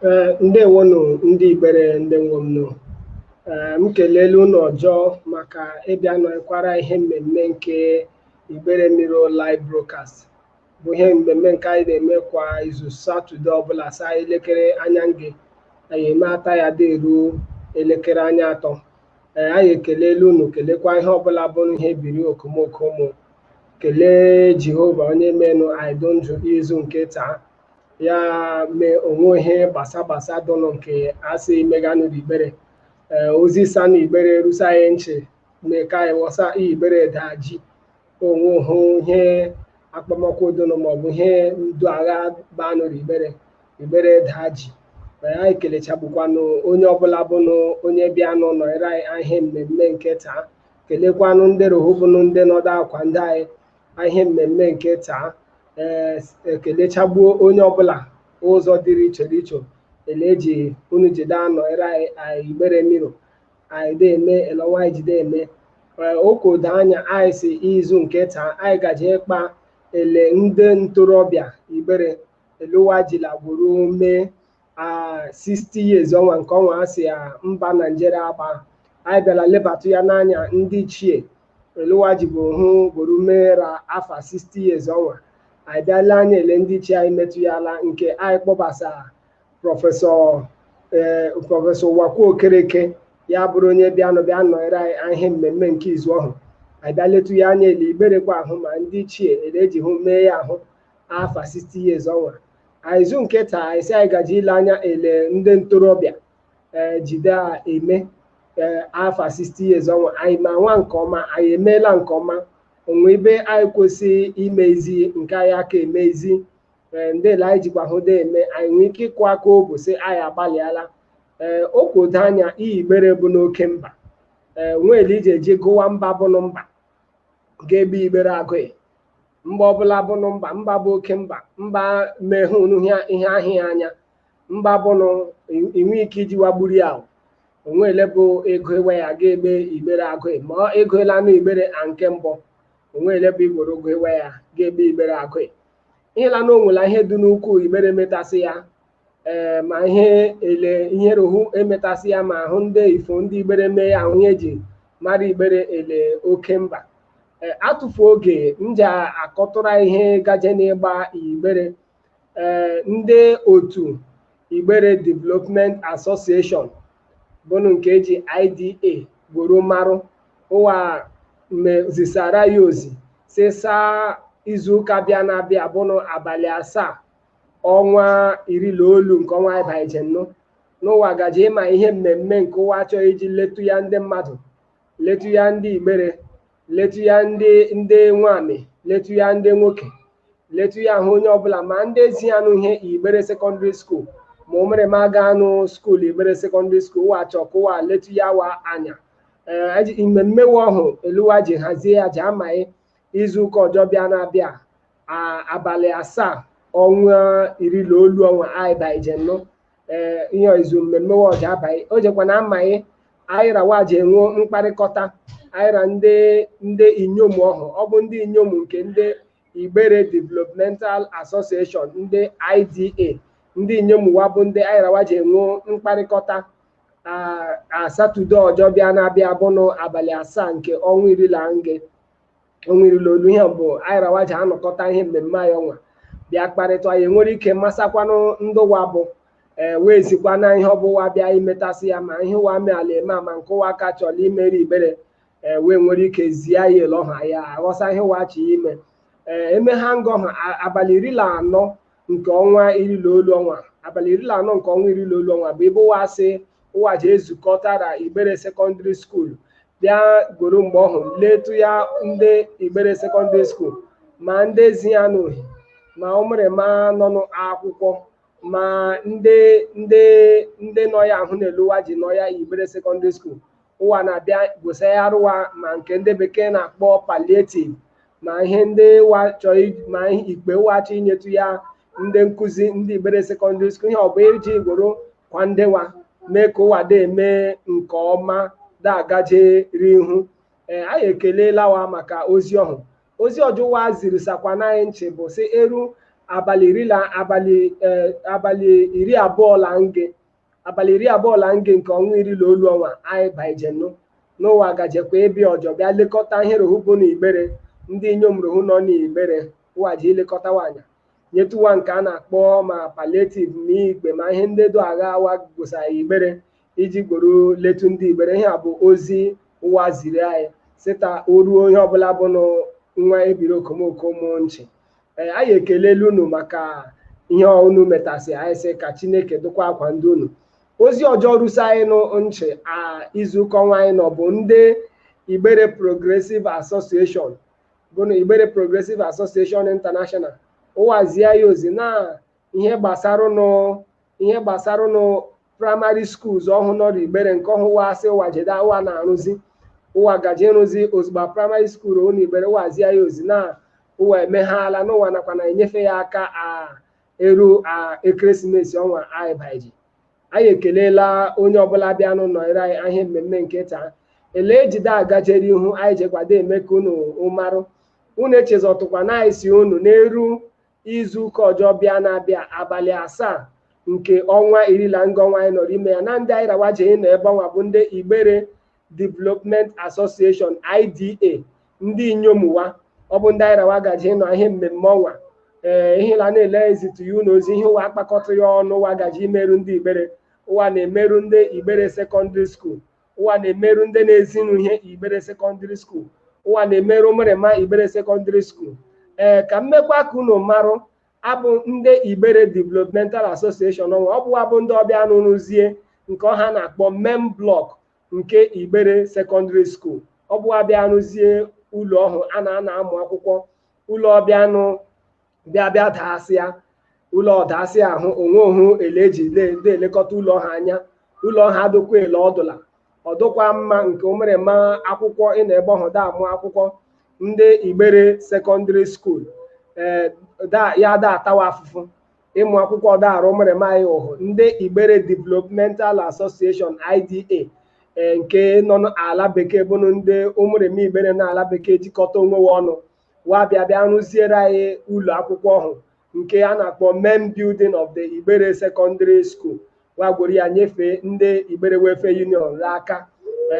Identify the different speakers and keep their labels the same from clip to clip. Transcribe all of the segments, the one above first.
Speaker 1: Ndewonu ndị Igbere ndị nwe m nụ. M kelele unu ọjọọ maka ịbịa nọkwara ihe mmemme nke Igbere Mirror Live Broadcast, bụ ihe mmemme nke anyị na-eme kwa izu Satọde ọbụla saa elekere anya nge anyị eme ata ya dị ruo elekere anya atọ. Anyị ekelele unu, kelekwa ihe ọbụla bụ ihe biri okomoko ụmụ, kelee Jehova onye menụ anyị dụ ndụ izu nke taa, ya mee onwe ihe gbasa dụnụ nke asị meganụ Igbere. Ozi sana Igbere rusa anyị nchi mee ka anyị wọsa Igbere daa ji onwe hụ ihe akpọmọkwụ dụnụ maọbụ ihe ndu agha banụ Igbere daa ji. Anyị kelechagbukwanụ onye ọbụla bụnụ onye bịanụ nọrọ anyị ihe mmemme nke taa, kelekwanụ ndị rohubụnụ ndị nọdụ akwa ndị anyị ihe mmemme nke taa. Ekelechagbuo onye ọbụla ụzọ dịrị iche eleji unu jide anọrọ anyị Igbere Mirror anyị na-eme elọnwa anyị jide eme. Okodo anya anyị si izu nke taa anyị gaje ịkpa ele ndị ntorobịa Igbere eluwajila gwuru mee 60 years ọnwa nke ọnwa asị ya mba Naijiria agba. Anyị bịara lebatụ ya n'anya ndị ichie eluwaji bụ hụ gwuru meera afa 60 years ọnwa. Anyị bịala anya ele ndị ichie anyị metụ ya ala nke anyị kpọbasara prọfesọ Wakwu Okereke, ya bụrụ onye bịa nọrọ anyị ihe mmemme nke izu ọhụ. Anyị bịa letu ya anya ele Igberekwa ahụ ma ndị ichie ele eji hụ mee ya ahụ afa 60 years ọnwa. Anyị zu nke taa anyị si anyị gaji ile anya ele ndị ntorobịa jide eme afa 60 years ọnwa. Anyị ma nwa nke ọma, anyị emeela nke ọma, onwe ebe anyị kwesịrị imezi nke anyị aka emezi. Ndele anyị jikwa hụ dị eme anyị nwee ike ịkụ aka obu sị anyị agbalịala. Okodo anya Igbere bụ n'oke mba, nwere ije eje gụwa mba bụnụ mba ga-ebe Igbere agụghị. Mba ọbụla bụnụ mba bụ oke mba mehụ ihe ahịa anya, mba bụnụ inwe ike iji wagburu ya onwele bụ ego ewe ya ga-ebe Igbere agụghị. Ma ego elanụ Igbere a nke mbụ onwele bụ igboro ogo ewe ya ga-ebe Igbere agụghị. Ihe la na onwela ihe dị n'ukwu Igbere metasị ya, ma ihe rohu emetasị ya, ma ahụ ndị ifo ndị Igbere mee ya ahụ ihe ji mara Igbere ele oke mba. Atụfu oge nje akọtụra ihe gaje n'ịgba Igbere. Ndị otu Igbere Development Association bụnụ nke eji IDA gworo marụ ụwa zisara ya ozi si saa izuụka bịa na-abịa bụnụ abalị 7 ọnwa 19 nke ọnwa Ibajenụ n'ụwa gaje ịma ihe mmemme nke ụwa chọrọ iji letu ya ndị mmadụ, letu ya ndị Igbere, letu ya ndị nwamị, letu ya ndị nwoke, letu ya ahụ onye ọbụla ma ndị ezi anụ ihe Igbere Secondary School ma o mere ma ga anụ skuul Igbere Secondary School ụwa chọ ka ụwa letu ya wa anya. Mmemme ọhụ eluwa ji hazie ya ji amaghị izuụka ọjọọ bịa na-abịa abalị 7 ọnwa 19 ọnwa Ibajenụ. Ihe izu mmemme ọjọọ abaghị o jekwa na amaghị ayịra waji enwe mkparịkọta ayịra ndị inyom ọhụ. Ọ bụ ndị inyom nke ndị Igbere Developmental Association ndị IDA, ndị inyom wa bụ ndị ayịra waji enwe mkparịkọta Satọde ọjọọ bịa na-abịa bụnụ abalị 7 nke ọnwa 19 ihe mbụ ayịrawa ji anọkọta ihe mmemme anyị ọnwa bịa kparịta. Anyị nwere ike masakwanụ ndụwa bụ wee zikwa na ihe ọbụwa bịa imetasị ya, ma ihe ụwa mee ala eme ma nke ụwa aka chọrọ imeri Igbere wee nwere ike zie ya ele ọha ya aghọsa ihe ụwa chi ime. Eme ha ngọ ha abalị 14 nke ọnwa 19 ọnwa, abalị 14 nke ọnwa 19 ọnwa bụ ebe ụwa sị ụwa ji ezukọtara Igbere Secondary School bịa goro mgbe ọhụ letu ya ndị Igbere Secondary School ma ndị ezi ya n'ohi ma o mere ma nọ n'akwụkwọ ma ndị nọ ya ahụ n'eluwa ji nọ ya Igbere Secondary School. Ụwa na-abịa gosa ya arụwa ma nke ndị bekee na-akpọ palliative, ma ihe ndị ma ikpe ụwa chọ inyetu ya ndị nkụzi ndị Igbere Secondary School. Ihe ọ bụ iji gworo kwa ndewa mee ka ụwa dị eme nke ọma da-agaje ihu. Anyị ekelela wa maka ozi ọhụ. Ozi ọjọwa ziri sakwa na anyị nchi bụ si eru abalị iri abụọ la nge nke ọnwa iri na olu ọnwa anyị baijenu n'ụwa gajekwa ebe ọjọ bịa lekọta ihe rohu bụ na Igbere ndị inyom rohu nọ n'Igbere ụwa ji ilekọta nwanyị nyetuwa nke a na-akpọ ma palliative ma igbe ma ihe ndị do agha awa gwụsara Igbere iji gboro letu ndị Igbere. Ihe a bụ ozi ụwa ziri anyị sita o ruo onye ọbụla bụ nwa ebiri okomoko ụmụ nchi. Anyị ekelela unu maka ihe unu metasị anyị sị ka Chineke dụkwa akwa ndị unu. Ozi ọjọọ rusa anyị nchi izuụka ọnwa anyị nọ bụ ndị Igbere Progressive Association bụ na Igbere Progressive Association International ụwazie ya ozi na ihe gbasara primary schools ọhụụ nọ Igbere nke ọhụwa asị ụwa jede ụwa na-arụzi ụwa gaje ịrụzi ozugbo primary school ụnụ Igbere ụwazie ya ozi na ụwa emeghala n'ụwa nakwa na enyefe ya aka eru ekeresimesi ọnwa anyị baiji. Anyị ekelela onye ọbụla bịanụ nọnyere anyị ihe mmemme nke taa ele ejide agajere ihu anyị jekwado eme ka unu ụmarụ unu echezọtụkwa na anyị si unu n'eru izuụka ọjọọ bịa na-abịa abalị 7 nke ọnwa iri na nga ọnwa anyị nọrọ ime ya na ndị anyị rawaje nọ ebe ọnwa bụ ndị Igbere Development Association IDA ndị inyom ụwa ọ bụ ndị anyị rawa gaje nọ ihe mmemme ọnwa ihe la na-ele ezitu ya unu ozi ihe ụwa akpakọta ya ọnụ ụwa gaje imerụ ndị Igbere ụwa na-emerụ ndị Igbere Secondary School ụwa na-emerụ ndị na-ezinu ihe Igbere Secondary School ụwa na-emerụ ụmụrịma Igbere Secondary School. Ka mmekwa ka unu marụ abụ ndị Igbere Developmental Association ọnwa ọ bụwa bụ ndị ọbịa nụrụzie nke ọha na-akpọ main block nke Igbere Secondary School ọ bụwa bịa nụzie ụlọ ọhụ a na-amụ akwụkwọ ụlọ ọbịanụ bịa daasịa ụlọ ọdasị ahụ onwe ohu eleji elekọta ụlọ ha anya ụlọ ha adụkwa ele ọdụkwa mma nke ụmụrịma akwụkwọ ị na ebe ọhụ da amụ akwụkwọ ndị Igbere Secondary School ya da atawa afụfụ ịmụ akwụkwọ ọda arụ ụmụrịma anyị ụhụ ndị Igbere Developmental Association IDA nke nọ n'ala bekee bụ ndị ụmụrịma Igbere n'ala bekee jikọta onwe ọnụ wa bịa rụziere anyị ụlọ akwụkwọ ọhụ nke a na-akpọ main building of the Igbere Secondary School wagworo ya nyefee ndị Igbere Welfare Union aka.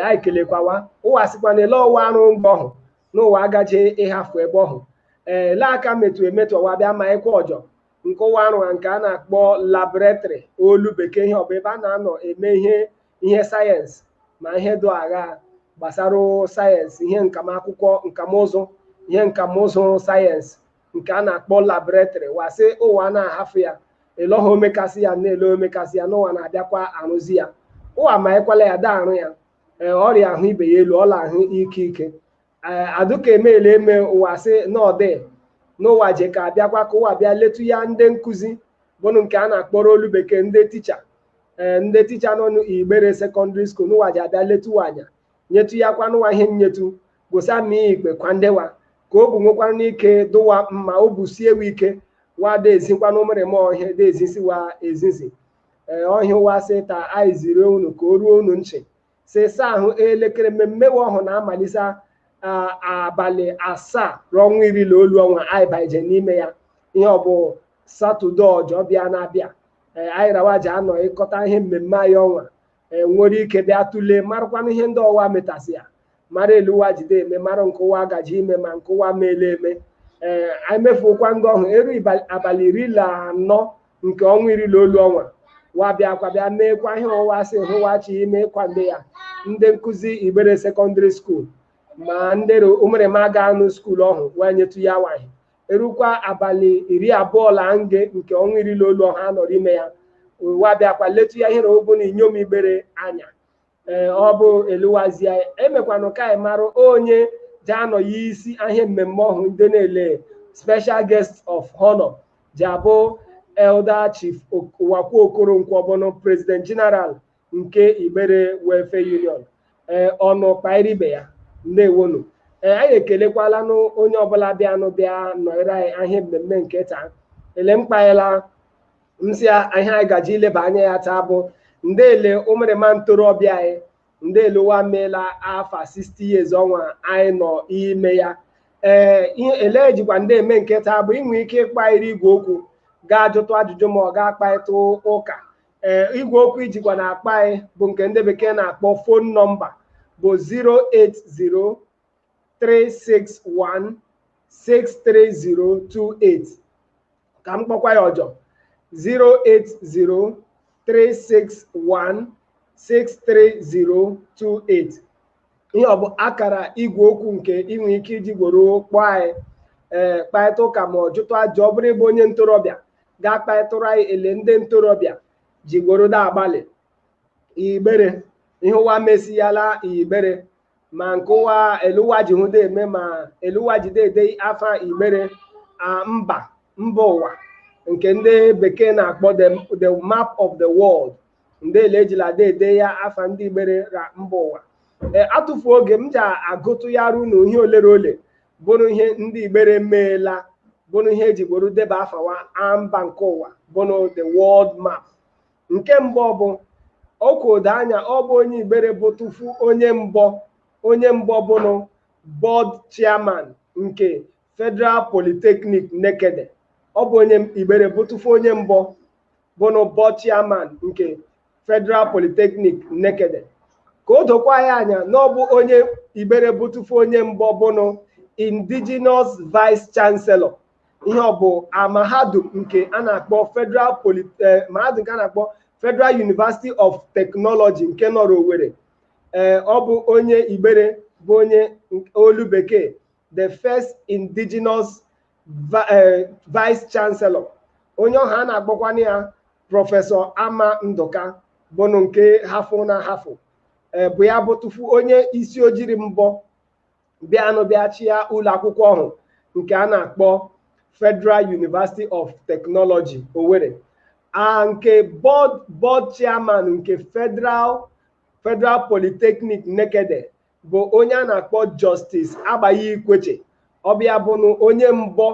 Speaker 1: Anyị kelekwawa ụwa sikwana ele ọwa arụ mgbe ọhụ n'ụwa agaje ịhafụ ebe ọhụ ele aka metụ emetụ ọwa bịa ma ịkwa ọjọ nke ụwa arụ nke a na-akpọ laboratory olu bekee ihe ọbụ ebe a na-anọ eme ihe sayensị ma ihe do agha gbasara sayensị ihe nkamakwụkwọ nkamụzụ ihe nkamụzụ sayensị nke a na-akpọ laboratory wasị ụwa na-ahafụ ya ele ọha omekasị ya na-ele omekasị ya n'ụwa na-abịakwa arụzi ya ụwa ma ịkwala ya da arụ ya ọrịa ahụ ibe ya elu ọla ahụ ike adụka emeela eme ụwa sị n'ọdị n'ụwa je ka abịakwa ka ụwa bịa letu ya ndị nkụzi bụrụ nke a na-akpọrọ olu bekee ndị ticha nọ n'Igbere Secondary School n'ụwa ji abịa letu anya nyetu ya kwa n'ụwa ihe nyetu gosa ma ikpe kwa ndewa ka o bu nwekwana n'ike dụwa mma o bu sie ewu ike wa dezikwa n'ụmụrịma ọhịa dezisiwa ezizi ọhịa ụwa sị ta anyị ziri unu ka o ruo unu nchi si saa ahụ elekere mmemme ọhụ na-amalite abalị 7 n'ọnwa iri na olu ọnwa anyị baije n'ime ya ihe ọ bụ Satọde ọjọọ bịa na-abịa anyị rawa ji anọ ịkọta ihe mmemme anyị ọnwa nwere ike bịa tụlee marakwana ihe ndị ọwa metasị ya mara elu ụwa jide eme mara nke ụwa gaji ime ma nke ụwa meele eme anyị mefukwa ndị ọhụ eru abalị 14 nke ọnwa iri na olu ọnwa wa bịakwa bịa meekwa ihe ụwa sị hụwachi ime kwande ya ndị nkụzi Igbere Secondary School ma ndị ụmụrịma ga-anụ skuul ọhụ wee nyetu ya nwanyị erukwa abalị 20 nge nke ọnwa iri na olu ọha nọrọ ime ya wa bịakwa letu ya ihere bụ na inyom Igbere anya ọ bụ eluwazie emekwanụ ka anyị marụ onye ji anọ ya isi ahịa mmemme ọhụ ndị na-ele special guest of honor ji abụ Elder Chief Wakwu Okoronkwo ọbụnụ President General nke Igbere Welfare Union ọnụ kpairibe ya ndewonu. Anyị ekelekwala onye ọbụla bịa nọrọ anyị ahịa mmemme nke taa ele mkpanyela nsị ihe anyị gaji ileba anya ya taa bụ ndele ụmụrịma ntorobịa anyị ndele ụwa meela afa 60 years ọnwa anyị nọ ime ya ihe ele ejikwa ndị eme nketa bụ inwe ike ịkpairi igwe okwu ga-ajụtụ ajụjụ ma ọ ga-akparịta ụka. Igwe okwu ijikwa na-akpa bụ nke ndị bekee na-akpọ fon nọmba bụ 08036163028. ka m kpọkwa ya ọjọọ 08036163028. ihe ọ bụ akara igwe okwu nke inwe ike iji gworo kpọọ anyị kparịta ụka ma ọ jụtụ ajụ. ọ bụrụ ịbụ onye ntorobịa ga-akparịtụrụ anyị ele ndị ntorobịa ji gworo da agbalị Igbere ihe ụwa mesiyala Igbere ma nke ụwa eluwa ji hụda eme ma eluwa jide ede afa Igbere mba ụwa nke ndị bekee na-akpọ the map of the world. ndị ele ejila ede ya afa ndị Igbere ra mba ụwa. Atụfu oge m ji agụtụ ya rụ na ihe olere ole bụrụ ihe ndị Igbere meela bụrụ ihe eji gboro deba afawa mba nke ụwa bụrụ the world map. nke mbụ bụ okodo anya ọ bụ onye Igbere bụ tufu onye mbọ bụrụ board chairman nke Federal Polytechnic Nekede. ọ bụ onye Igbere bụ tufu onye mbọ bụrụ board chairman nke Federal Polytechnic Nekede. ka o dokwa ya anya na ọ bụ onye Igbere bụ tufu onye mbọ bụrụ indigenous vice chancellor. ihe ọ bụ mahadum nke a na-akpọ mahadum nke a na-akpọ Federal University of Technology nke nọrọ Owerri. ọ bụ onye Igbere bụ onye olu bekee the first indigenous vice chancellor. onye ọha a na-akpọkwana ya prọfesọ Ama Ndụka bụnụ nke hafụ na hafụ bụ ya bụ tufu onye isi ojiri mbọ bịa chia ụlọ akwụkwọ ọhụụ nke a na-akpọ Federal University of Technology Owerri. nke board chairman nke Federal Polytechnic Nekede bụ onye a na-akpọ Justice Agbayi Ikweche. ọbịa bụnụ onye mbọ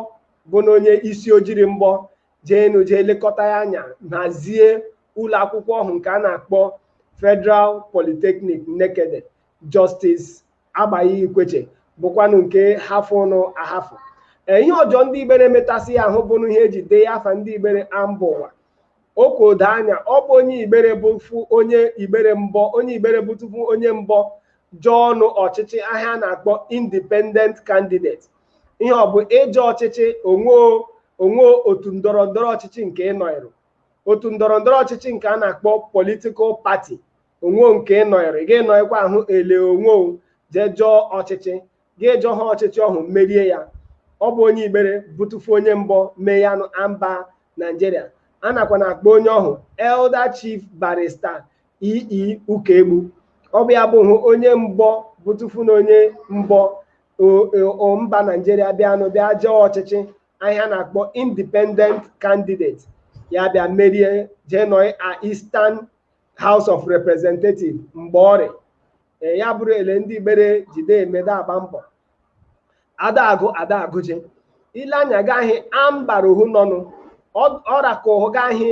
Speaker 1: bụnụ onye isi ojiri mbọ jee lekọta ya anya hazie ụlọ akwụkwọ ọhụụ nke a na-akpọ Federal Polytechnic Nekede. Justice Agbayi Ikweche bụkwanụ nke hafụnụ ahafụ. ihe ọjọọ ndị Igbere metasị ya ahụ bụrụ ihe eji dee afa ndị Igbere mba ụwa. okodo anya ọ bụ onye Igbere bụ onye Igbere bụ tupu onye mbọ jọọ ọnụ ọchịchị ahịa na-akpọ independent candidate. ihe ọ bụ ịjọ ọchịchị onwe otu ndọrọndọrọ ọchịchị nke ịnọịrụ otu ndọrọndọrọ ọchịchị nke a na-akpọ political party onwe nke ịnọịrụ gị nọịkwa ahụ ele onwe jee jọọ ọchịchị gị jọọ ha ọchịchị ọhụ merie ya. ọ bụ onye Igbere butufu onye mbọ mee ya mba Nigeria. a nakwa na-akpọ onye ọhụ Elder Chief Barrister E.E. Ukegbu. ọ bụ ya bụ onye mbọ butufu na onye mbọ mba Nigeria bịa jọọ ọchịchị ahịa na-akpọ independent candidate ya bịa merie jee nọị Eastern House of Representatives mgbe ọrị ya bụrụ ele ndị Igbere jide emeda agba mbọ adagụje ile anya gaghị ambara ohu nọnụ ọra ka ụhụ gaghị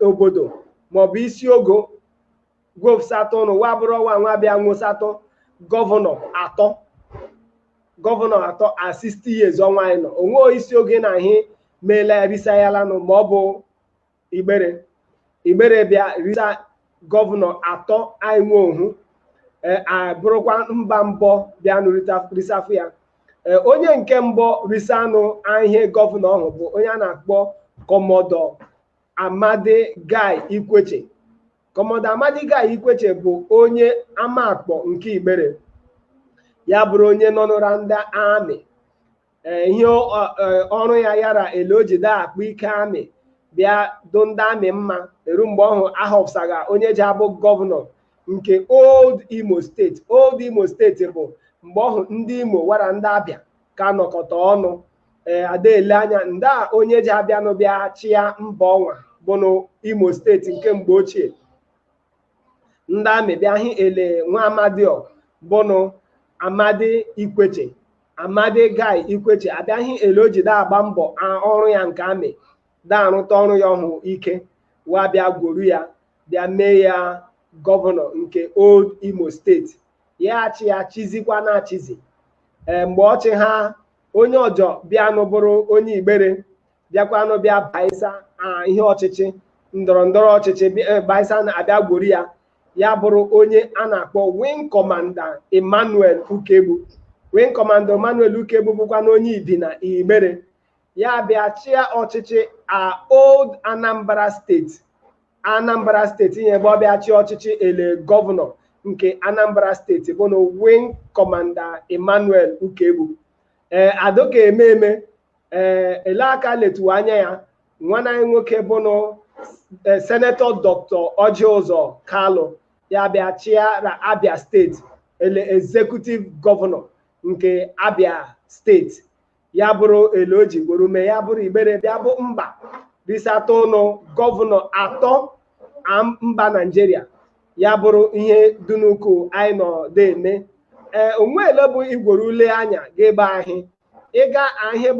Speaker 1: obodo maọbụ isi ogo gwofsatọ n'ụwa bụrụ ọnwa nwa bịa nwosatọ gọvanọ atọ a 60 years ọnwa anyị nọ onwe isi oge na ahị meela risayalanụ ma ọ bụ Igbere bịa risa gọvanọ atọ anyị nwe ohu abụrụkwa mba mbọ bịa risafụ ya. onye nke mbọ risanụ ihe gọvanọ ọhụ bụ onye a na-akpọ Kọmọdọ Amadi Guy Ikweche. Kọmọdọ Amadi Guy Ikweche bụ onye amakpọ nke Igbere ya bụrụ onye nọnụra ndị amị. ihe ọrụ ya yara ele o jide akpụ ike amị bịa do ndị amị mma eru mgbe ọhụ ahọpụsaga onye ji abụ gọvanọ nke Old Imo State. Old Imo State bụ mgbe ọhụ ndị Imo wara ndị Abịa ka nọkọta ọnụ adaele anya ndị a onye ji abịanụ bịa chịa mba ọnwa bụnụ Imo Steeti nke mgbe ochie. ndị amị bịa hị ele nwa Amadio bụnụ Amadi Ikweche Amadi Guy Ikweche abịaghị ele o jide agba mbọ ọrụ ya nke amị da-arụta ọrụ ya ọhụ ike wa bịa gwuru ya bịa mee ya gọvanọ nke Old Imo Steeti. ya chizikwa na-achizi mgbe ọchị ha onye ọjọ bịanụ bụrụ onye Igbere bịakwanụ bịa baisa ihe ọchịchị ndọrọ ndọrọ ọchịchị baisa na-abịa gburu ya ya bụrụ onye a na-akpọ Wing Commander Emmanuel Ukegbu. Wing Commander Emmanuel Ukegbu bụkwa na onye Ibina Igbere ya bịa chịa ọchịchị Old Anambra steeti. Anambra steeti ihe ebe ọ bịa chịa ọchịchị ele gọvanọ nke Anambra steeti bụ na Wing Commander Emmanuel Ukegbu. Adoka ememe ele aka letuwa anya ya nwana anyị nwoke bụ na Senator Dr. Orji Uzor Kalu ya bịa chịara Abia steeti ele executive gọvanọ nke Abia steeti ya bụrụ ele o ji gburu mee ya bụrụ Igbere bịa bụ mba risatọ ụnụ gọvanọ atọ mba Naijiria ya bụrụ ihe dunuku anyị nọ na-eme. Onwele bụ igworo ule anya ga-ebe ahị ịga ihe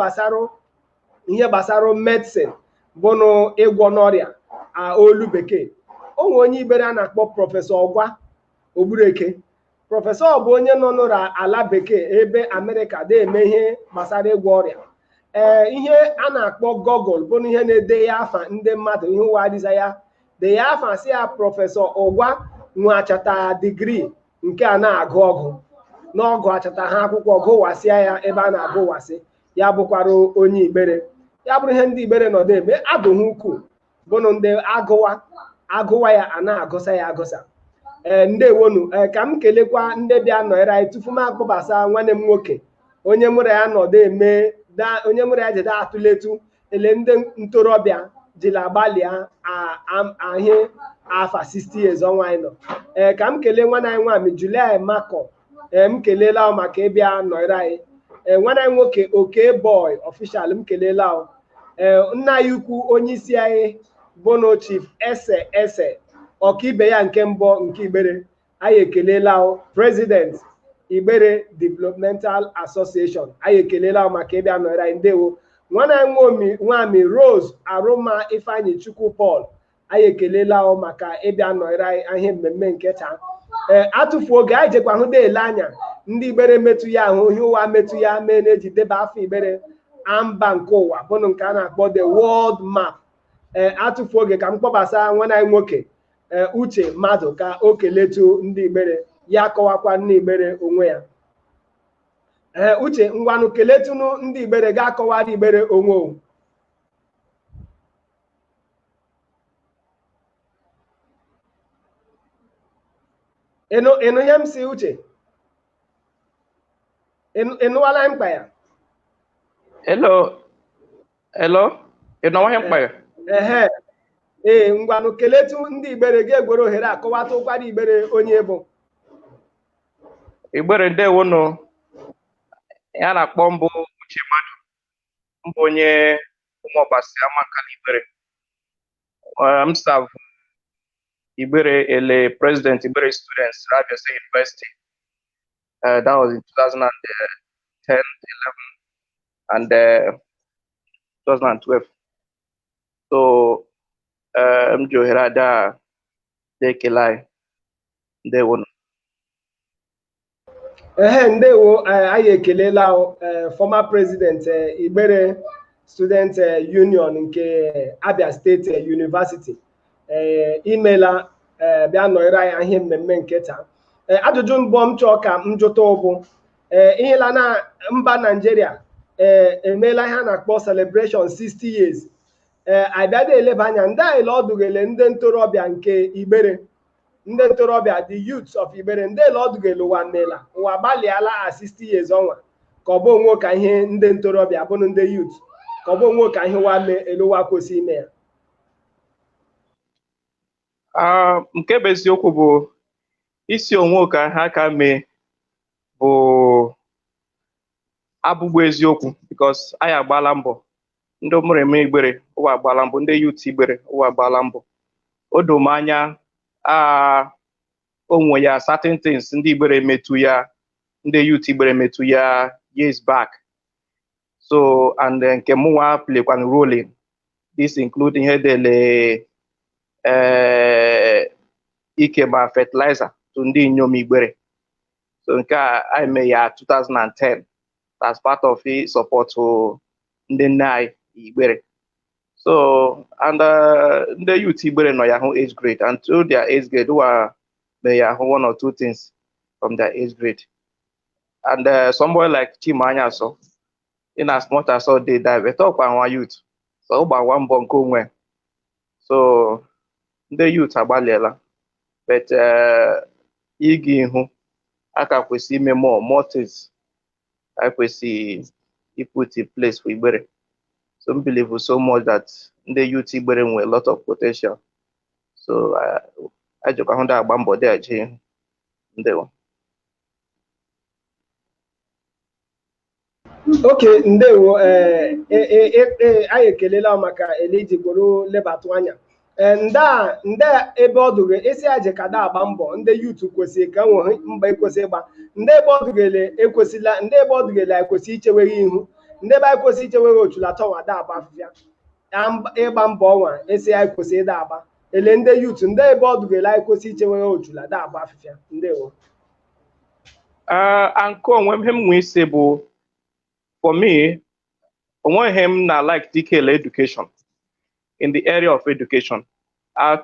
Speaker 1: gbasara medicine bụ na ịgwọ n'ọrịa olu bekee. Onwe onye Igbere a na-akpọ prọfesọ Ọgwa Ogbureke. Prọfesọ bụ onye nọ n'ụra ala bekee ebe Amerịka na-eme ihe gbasara ịgwọ ọrịa. Ihe a na-akpọ Google bụ na ihe na-ede ya afa ndị mmadụ ihe ụwa adịza ya de ya afa si ya prọfesọ Ọgwa nwachata digrii nke a na-agụ ọgụ n'ọgụ achata ha akwụkwọ gụwasịa ya ebe a na-agụwasị ya bụkwara onye Igbere ya bụrụ ihe ndị Igbere nọ na-eme adụghị ukwu bụnụ ndị agụwa ya a na-agụsa ya agụsa. Ndewonu ka m kelekwa ndị bịa nọnyere anyị tupu m akpọbasa nwanne m nwoke onye mụrụ ya nọdụ eme onye mụrụ ya jede atụletu ele ndị ntorobịa jila agbalịa ahị afa 60 years ọnwa anyị nọ. Ka m kelee nwanne anyị nwaanyị July Makọ m kelela maka ịbịa nọnyere anyị. Nwanne anyị nwoke oke boy official m kelela nna anyị ukwu onye isi anyị bono Chief ese ọkaibe ya nke mbụ nke Igbere anyị ekelela President Igbere Developmental Association anyị ekelela maka ịbịa nọnyere anyị. Ndewo nwanne anyị nwami Rose Arụma Ifeanyi Chukwu Paul anyị ekelela maka ịbịa nọnyere anyị ihe mmemme nke taa. Atụfu oge anyị jekwa hụ na-ele anya ndị Igbere metụ ya ahụ ihe ụwa metụ ya mee na-eji deba afọ Igbere amba nke ụwa bụnụ nke a na-akpọ the world map. Atụfu oge ka m kpọbasa nwanne anyị nwoke Uche mmadụ ka o keletu ndị Igbere ya kọwakwa ndị Igbere onwe ya. Uche ngwanụ keletunu ndị Igbere ga-akọwara Igbere onwe o. Ịnụ ihe m si Uche ịnụwala mkpa ya.
Speaker 2: Hello ịnụwa mkpa ya.
Speaker 1: Ngwanụ keletu ndị Igbere ga-egwere ohere akọwata ụkwara Igbere onye bụ.
Speaker 2: Igbere ndewonu ya na-akpọ mbụ Uche mmadụ mbụ onye ụmụọbasi amakala Igbere. M serve Igbere ele President Igbere Students Abia State University. That was in 2010, 11, and 2012. So m ji ohere ada dekele ndewo.
Speaker 1: Ndewo anyị ekelela former President Igbere Student Union nke Abia State University imela bịa nọnyere anyị ihe mmemme nke taa. Ajụjụ mbụ m chọọ ka m jụta bụ ihela na mba Nigeria emeela ihe a na-akpọ celebration 60 years. Abịada eleba anya ndị anyị ọdụgele ndị ntorobịa nke Igbere ndị ntorobịa the youths of Igbere ndị ele ọdụgele ụwa mela ụwa gbalịala 60 years ọnwa ka ọ bụ onwe ka ihe ndị ntorobịa bụrụ ndị youth ka ọ bụ onwe ka ihe wa mee elu ụwa kwesị ime ya.
Speaker 2: Nke bụ eziokwu bụ isi onwe ka ha ka mee bụ abụghị eziokwu because anyị agbala mbọ ndị mụrụ eme Igbere ụwa agbala mbọ ndị youth Igbere ụwa agbala mbọ o doo m anya onwe ya certain things ndị Igbere metụ ya ndị youth Igbere metụ ya years back so and nke mụnwa plekwan rolling this including ihe dele ikeba fertilizer to ndị inyom Igbere so nke a anyị mee ya 2010 as part of the support to the NAI Igbere. So, and the youth Igbere no ya age grade, and through their age grade, who are they are one or two things from their age grade. And somebody like Chimanya, so in as much as all they die, we talk about our youth. So, about one bon go where. So, the youth agbalịala, but ịga ihu aka kwesị ime more things I kwesị put in place for Igbere. So I believe so much that the youth Igbere nwere a lot of potential. So I just want to agba mbọ dị aje ihu. Ndewo.
Speaker 1: Okay, ndewo anyị ekelela maka eliji gboro lebatụ anya nda ebe ọ dụrụ esi aje ka da agba mbọ ndị yutu kwesịrị ka nwere mba ekwesị ịgba ndị ebe ọ dụgele ekwesịla ndị ebe ọ dụgele ekwesị ichewere ihu ndị ebe anyị kwesị ichewere ochulata nwa da agba afịfịa ịgba mbọ ọnwa esi anyị kwesị ịda agba ele ndị yutu ndị ebe ọ dụgele anyị kwesị ichewere ochula da agba afịfịa ndewo
Speaker 2: Anko onwe m nwee ise bụ for me, onwe him na like detail education in the area of education.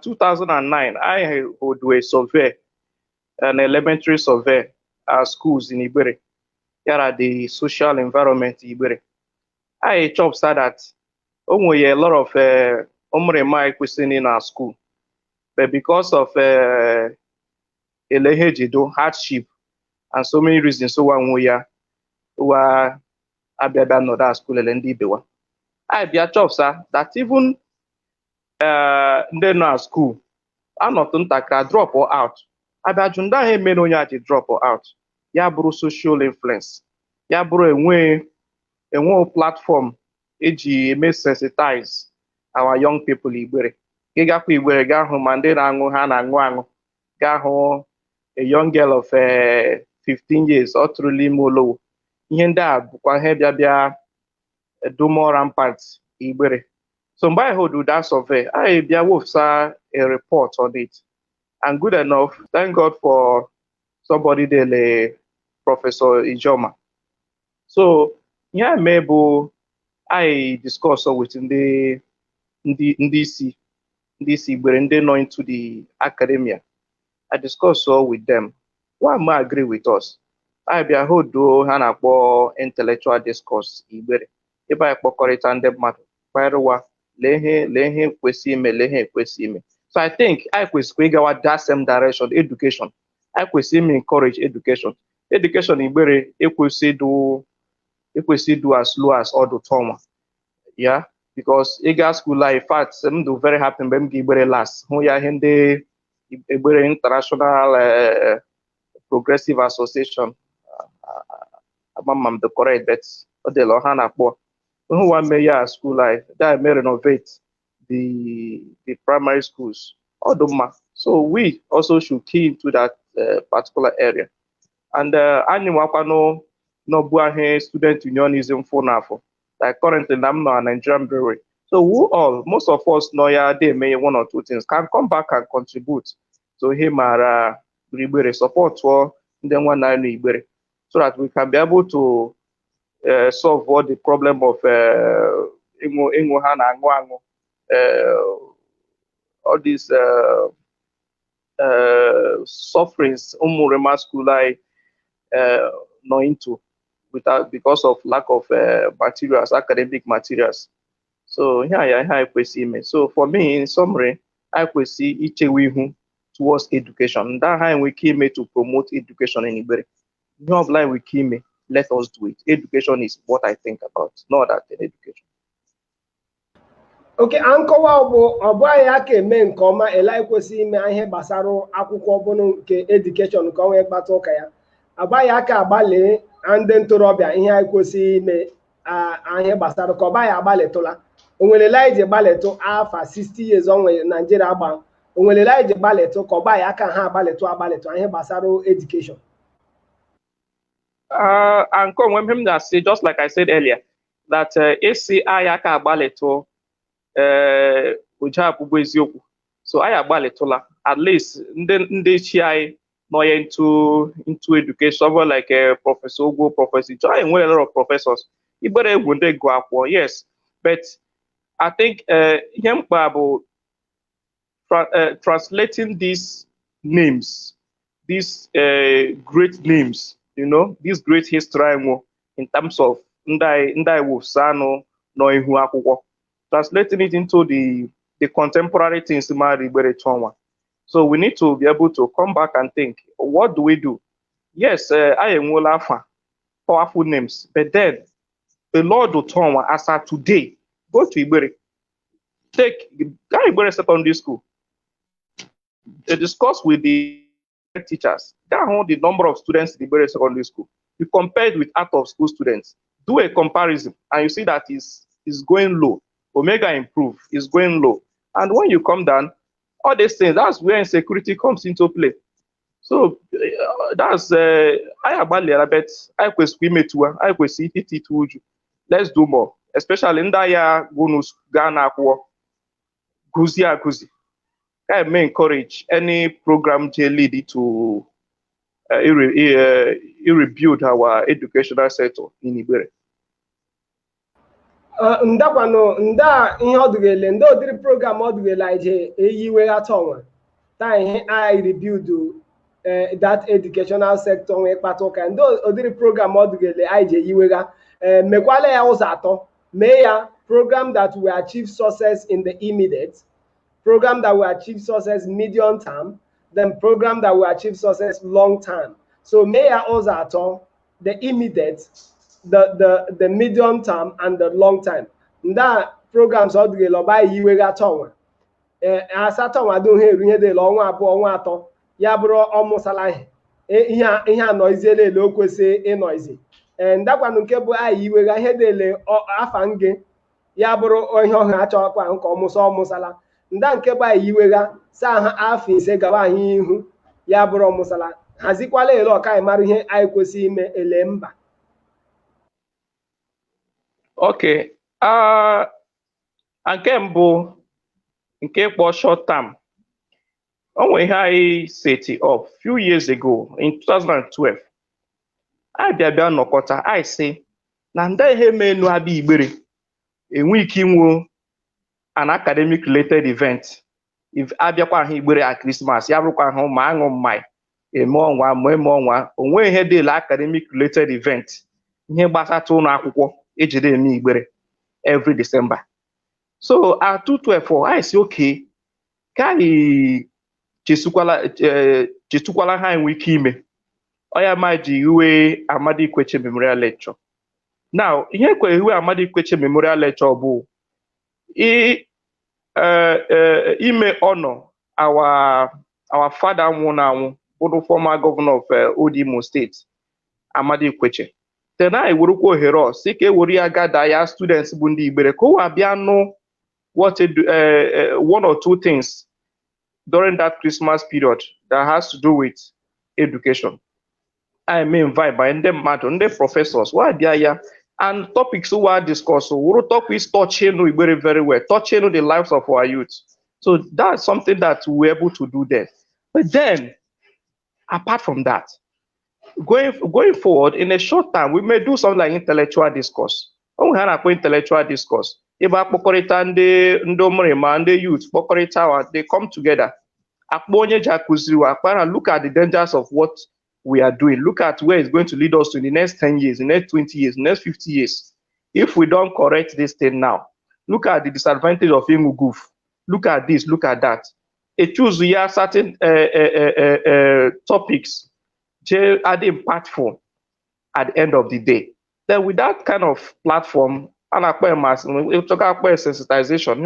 Speaker 2: 2009, I would do a survey, an elementary survey, schools in Igbere. Here are the social environment in Igbere. I chop said that only a lot of my question in our school, but because of hardship and so many reasons, so one we are abịa nọda school ele ndị ibe wa anyị bịa chọpụta that even ndị nọ school anọtụ ntakịrị drop out abịa jụ ndị ahụ emere onye a ji drop out ya bụrụ social influence ya bụrụ enwe platform eji eme sensitize our young people Igbere ịgakwa Igbere gaa hụ ma ndị na-aṅụ ha na-aṅụ gaa hụ a young girl of 15 years ọ tụrụ ime olowo ihe ndị a bụkwa ihe bịa do more rampant Igbere. So mgbe I hold that survey, I bịa wofsa a report on it. And good enough, thank God for somebody there, Professor Ijoma. So ihe mee bụ I discuss with ndị isi Igbere ndị nọ into the academia. I discuss with them. One may agree with us. I bịa hold ha na-akpọ intellectual discourse Igbere ebe anyị kpọkọrịta ndị mmadụ kparịwa lee ihe kwesị ime lee ihe ekwesị ime. So I think I kwesịkwa ịgawa that same direction education. I kwesị ime encourage education. Education Igbere ekwesị do as low as ọdụ tọnwa. Yeah, because ịga school life, in fact, I'm do very happy mgbe m ga Igbere last hụ ya ihe ndị Igbere International Progressive Association I'm the correct bet the Lohana po who one mayor school life that may renovate the primary schools so we also should key into that particular area and no buahe student unionism for now like currently I'm not a Nigerian brewery so most of us know ya they may one or two things can come back and contribute to him Igbere support for then one Igbere so that we can be able to solve all the problem of all these sufferings umurema school no into because of lack of materials, academic materials. So so for me, in summary, I could see each way towards education. That how we came to promote education in Igbere. No of line we came, let us do it. Education is what I think about, not that education.
Speaker 1: Okay, nkọwa ọbụ anyị aka eme nke ọma ele kwesị ime ihe gbasara akwụkwọ bụnụ nke education nke onwe kpata ụka ya agbaghị aka agbalị ndị ntorobịa ihe anyị kwesị ime ihe gbasara ka ọbaghị agbalịtụla onwere laiji gbalịtụ afa 60 years onwe Nigeria agba onwere laiji gbalịtụ ka ọbaghị aka ha agbalịtụ ihe gbasara education.
Speaker 2: And come when him that say just like I said earlier that ACI aka agbalịtụ so I agbalịtụla at least ndị chi anyị not into education, someone like Professor Ogo, Professor Joy, and a lot of professors. Igbere would they go up for yes, but I think him about translating these names, these great names, you know, this great history in terms of ndai wusano no ihu akwụkwọ, translating it into the contemporary things mmadụ Igbere Tonwa. So we need to be able to come back and think, what do we do? Yes, I am Wolafa, powerful names, but then the Lord Tonwa as of today, go to Igbere, take Igbere Secondary School, discuss with the teachers. That how the number of students in Igbere Secondary School. You compare it with out of school students. Do a comparison, and you see that is going low. Omega improve is going low, and when you come down, all these things, that's where insecurity comes into play. So that's I agbalị bet I kwesịrị imetuwa I kwesịrị ititi uju. Let's do more, especially ndị ya gunus gaa na akwụkwọ guzi akuzi. I may encourage any program to lead to rebuild our educational sector in Igbere.
Speaker 1: Ndakwano nda ihe ọdụgele ndị odiri program ọdụgele ije eyiwe atọnwa ta ihe I rebuild that educational sector nwe kpata ụka ndị odiri program ọdụgele ije eyiwega mekwala ya ụzọ atọ mee ya program that will achieve success in the immediate, program that will achieve success medium term, then program that will achieve success long term. So may I also the immediate, the medium term, and the long term. That programs all the lo by yiwe ga tonwa. Asato wa do he rinye de lo nwa abo nwa ato. Ya bro omusala he. Ihe anoizele lo kwese noisy. And that one nke bu ayi yiwe ga he de le afange. Ya bro ihe ohu acho kwa nke omusala. Nda nke ba yiwega sa ha afi ise gaba anyị ihu ya bụrụ ọmụsala hazikwala ele ọka ịmara ihe anyị kwesị ime ele mba.
Speaker 2: Okay, nke mbụ nke kpọ short term, o nwere ihe anyị set up few years ago in 2012. I bịa nọkọta I say na ndị ihe menu abịa Igbere enwe ike inwe an academic related event. If abịakwa ahụ Igbere at Christmas, ya bụrụkwa ahụ ma aṅụ mmanya eme ọnwa ma eme ọnwa, onwe ihe dị academic related event, ihe gbasata ụlọ akwụkwọ ejide eme Igbere every December. So at 212 I say okay, ka anyị chesukwala ha enwe ike ime oya ma ji iwe Amadi Ikweche Memorial Lecture. Now ihe kwere iwe Amadi Ikweche Memorial Lecture bụ ime honor our father nwụrụ anwụ bụ the former governor of Old Imo State, Amadi Ikweche. Then I werukwa ohere si ka ewere ya gada ya students bụ ndị Igbere ka ụwa bịa nụ what one or two things during that Christmas period that has to do with education. I may invite by ndị mmadụ, ndị professors wa bịa ya, and topics who are discussed. So we'll talk with touching Igbere very well, touching the lives of our youth. So that's something that we're able to do there. But then, apart from that, going forward in a short time, we may do something like intellectual discourse. When we have intellectual discourse, if the youth, they come together. Look at the dangers of what we are doing. Look at where it's going to lead us to in the next 10 years, the next 20 years, the next 50 years. If we don't correct this thing now, look at the disadvantage of Imu Goof. Look at this, look at that. It choose certain topics are impactful at the end of the day. Then with that kind of platform, and we talk about sensitization,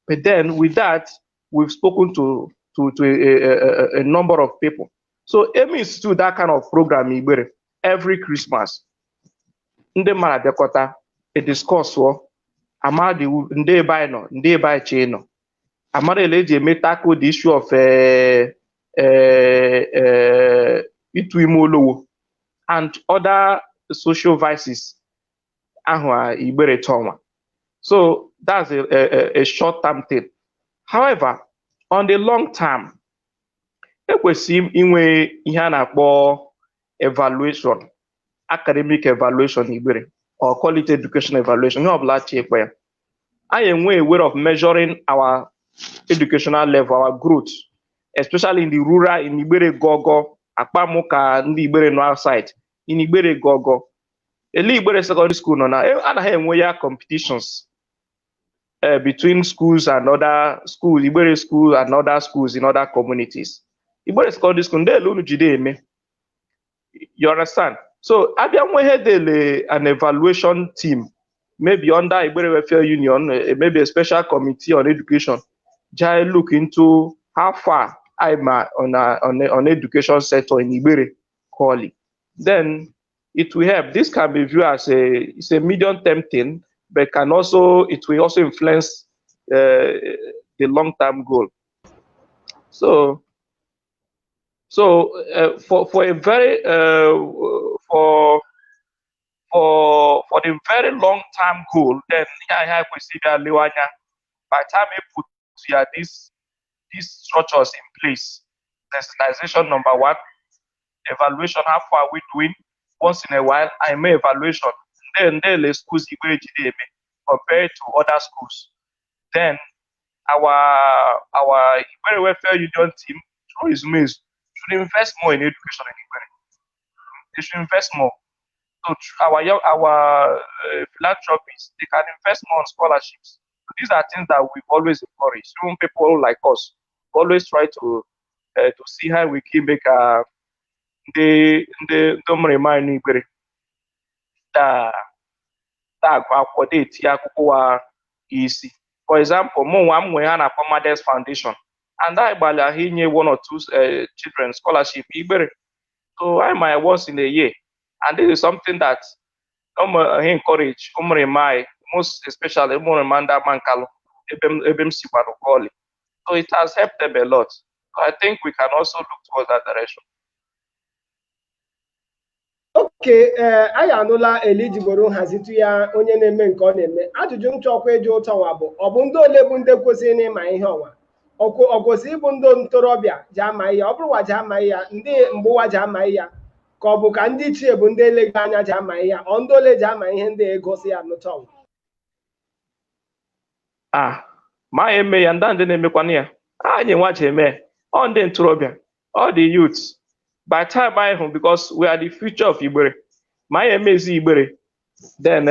Speaker 2: but then with that, we've spoken to a number of people. So aiming is to do that kind of program every Christmas. Ndị mara bịakọta a discuss amadi ndị ebe anyị nọ, ndị ebe anyị chee nọ. Amara ele eji eme tackle the issue of itu ime olowo and other social vices ahụ Igbere Tonwa. So that's a short-term thing. However, on the long term, ekwesịrị inwe ihe a na-akpọ evaluation, academic evaluation Igbere, or quality education evaluation, ihe ọbụla chekwa ya. I am a way of measuring our educational level, our growth, especially in the rural, in Igbere Gogo, Akpamuka, in the Igbere North side, in Igbere Gogo. Eli Igbere Secondary School, no, na competitions between schools and other schools, Igbere school and other schools in other communities. Igbere Secondary School, they alone jide. You understand? So, we had an evaluation team, maybe under Igbere Welfare Union, maybe a special committee on education, just look into how far I'm on education sector in Igbere, Koli. Then it will help. This can be viewed as it's a medium-term thing, but it will also influence the long-term goal. So for a very for the very long-term goal, then by the time we put these structures in place, sensitization number one, evaluation, how far are we doing? Once in a while, I may evaluation. Then the schools compared to other schools. Then our Igbere Welfare Union team, through his means, should invest more in education in Igbere. They should invest more. So our philanthropists, they can invest more on scholarships. So these are things that we've always encouraged. Even people like us always try to see how we can make the remind Igbere that easy. For example, we have a Mother's Foundation, and I he one or two children scholarship Igbere. So I might once in a year, and this is something that I encourage. Most especially Manda Mankalo, so it has helped them a lot. So I think we can also look towards that direction.
Speaker 1: Okay, anyị anụla Igbere nhazitu ya onye na-eme nke ọ na-eme. Ajụjụ m chọkwa ịjụ ụtọ nwa bụ ọ bụ ndị ole bụ ndị kwesịrị n'ịma ihe ọnwa? Ọ kwesịrị ịbụ ndị ntorobịa ji ama ya, ọ bụrụwa ji ama ya, ndị mgbụwa ji ama ya, ka ọ bụ ka ndị ichie bụ ndị eleghị anya ji ama ya, ọ ndị ole ji ama ihe ndị egosi ya n'ụtọ nwa?
Speaker 2: Ma eme ya ndị na-emekwana ya, anyị nwa ji eme ọ ndị ntorobịa, all the youths. By the time I home, because we are the future of Igbere, my amazing Igbere, then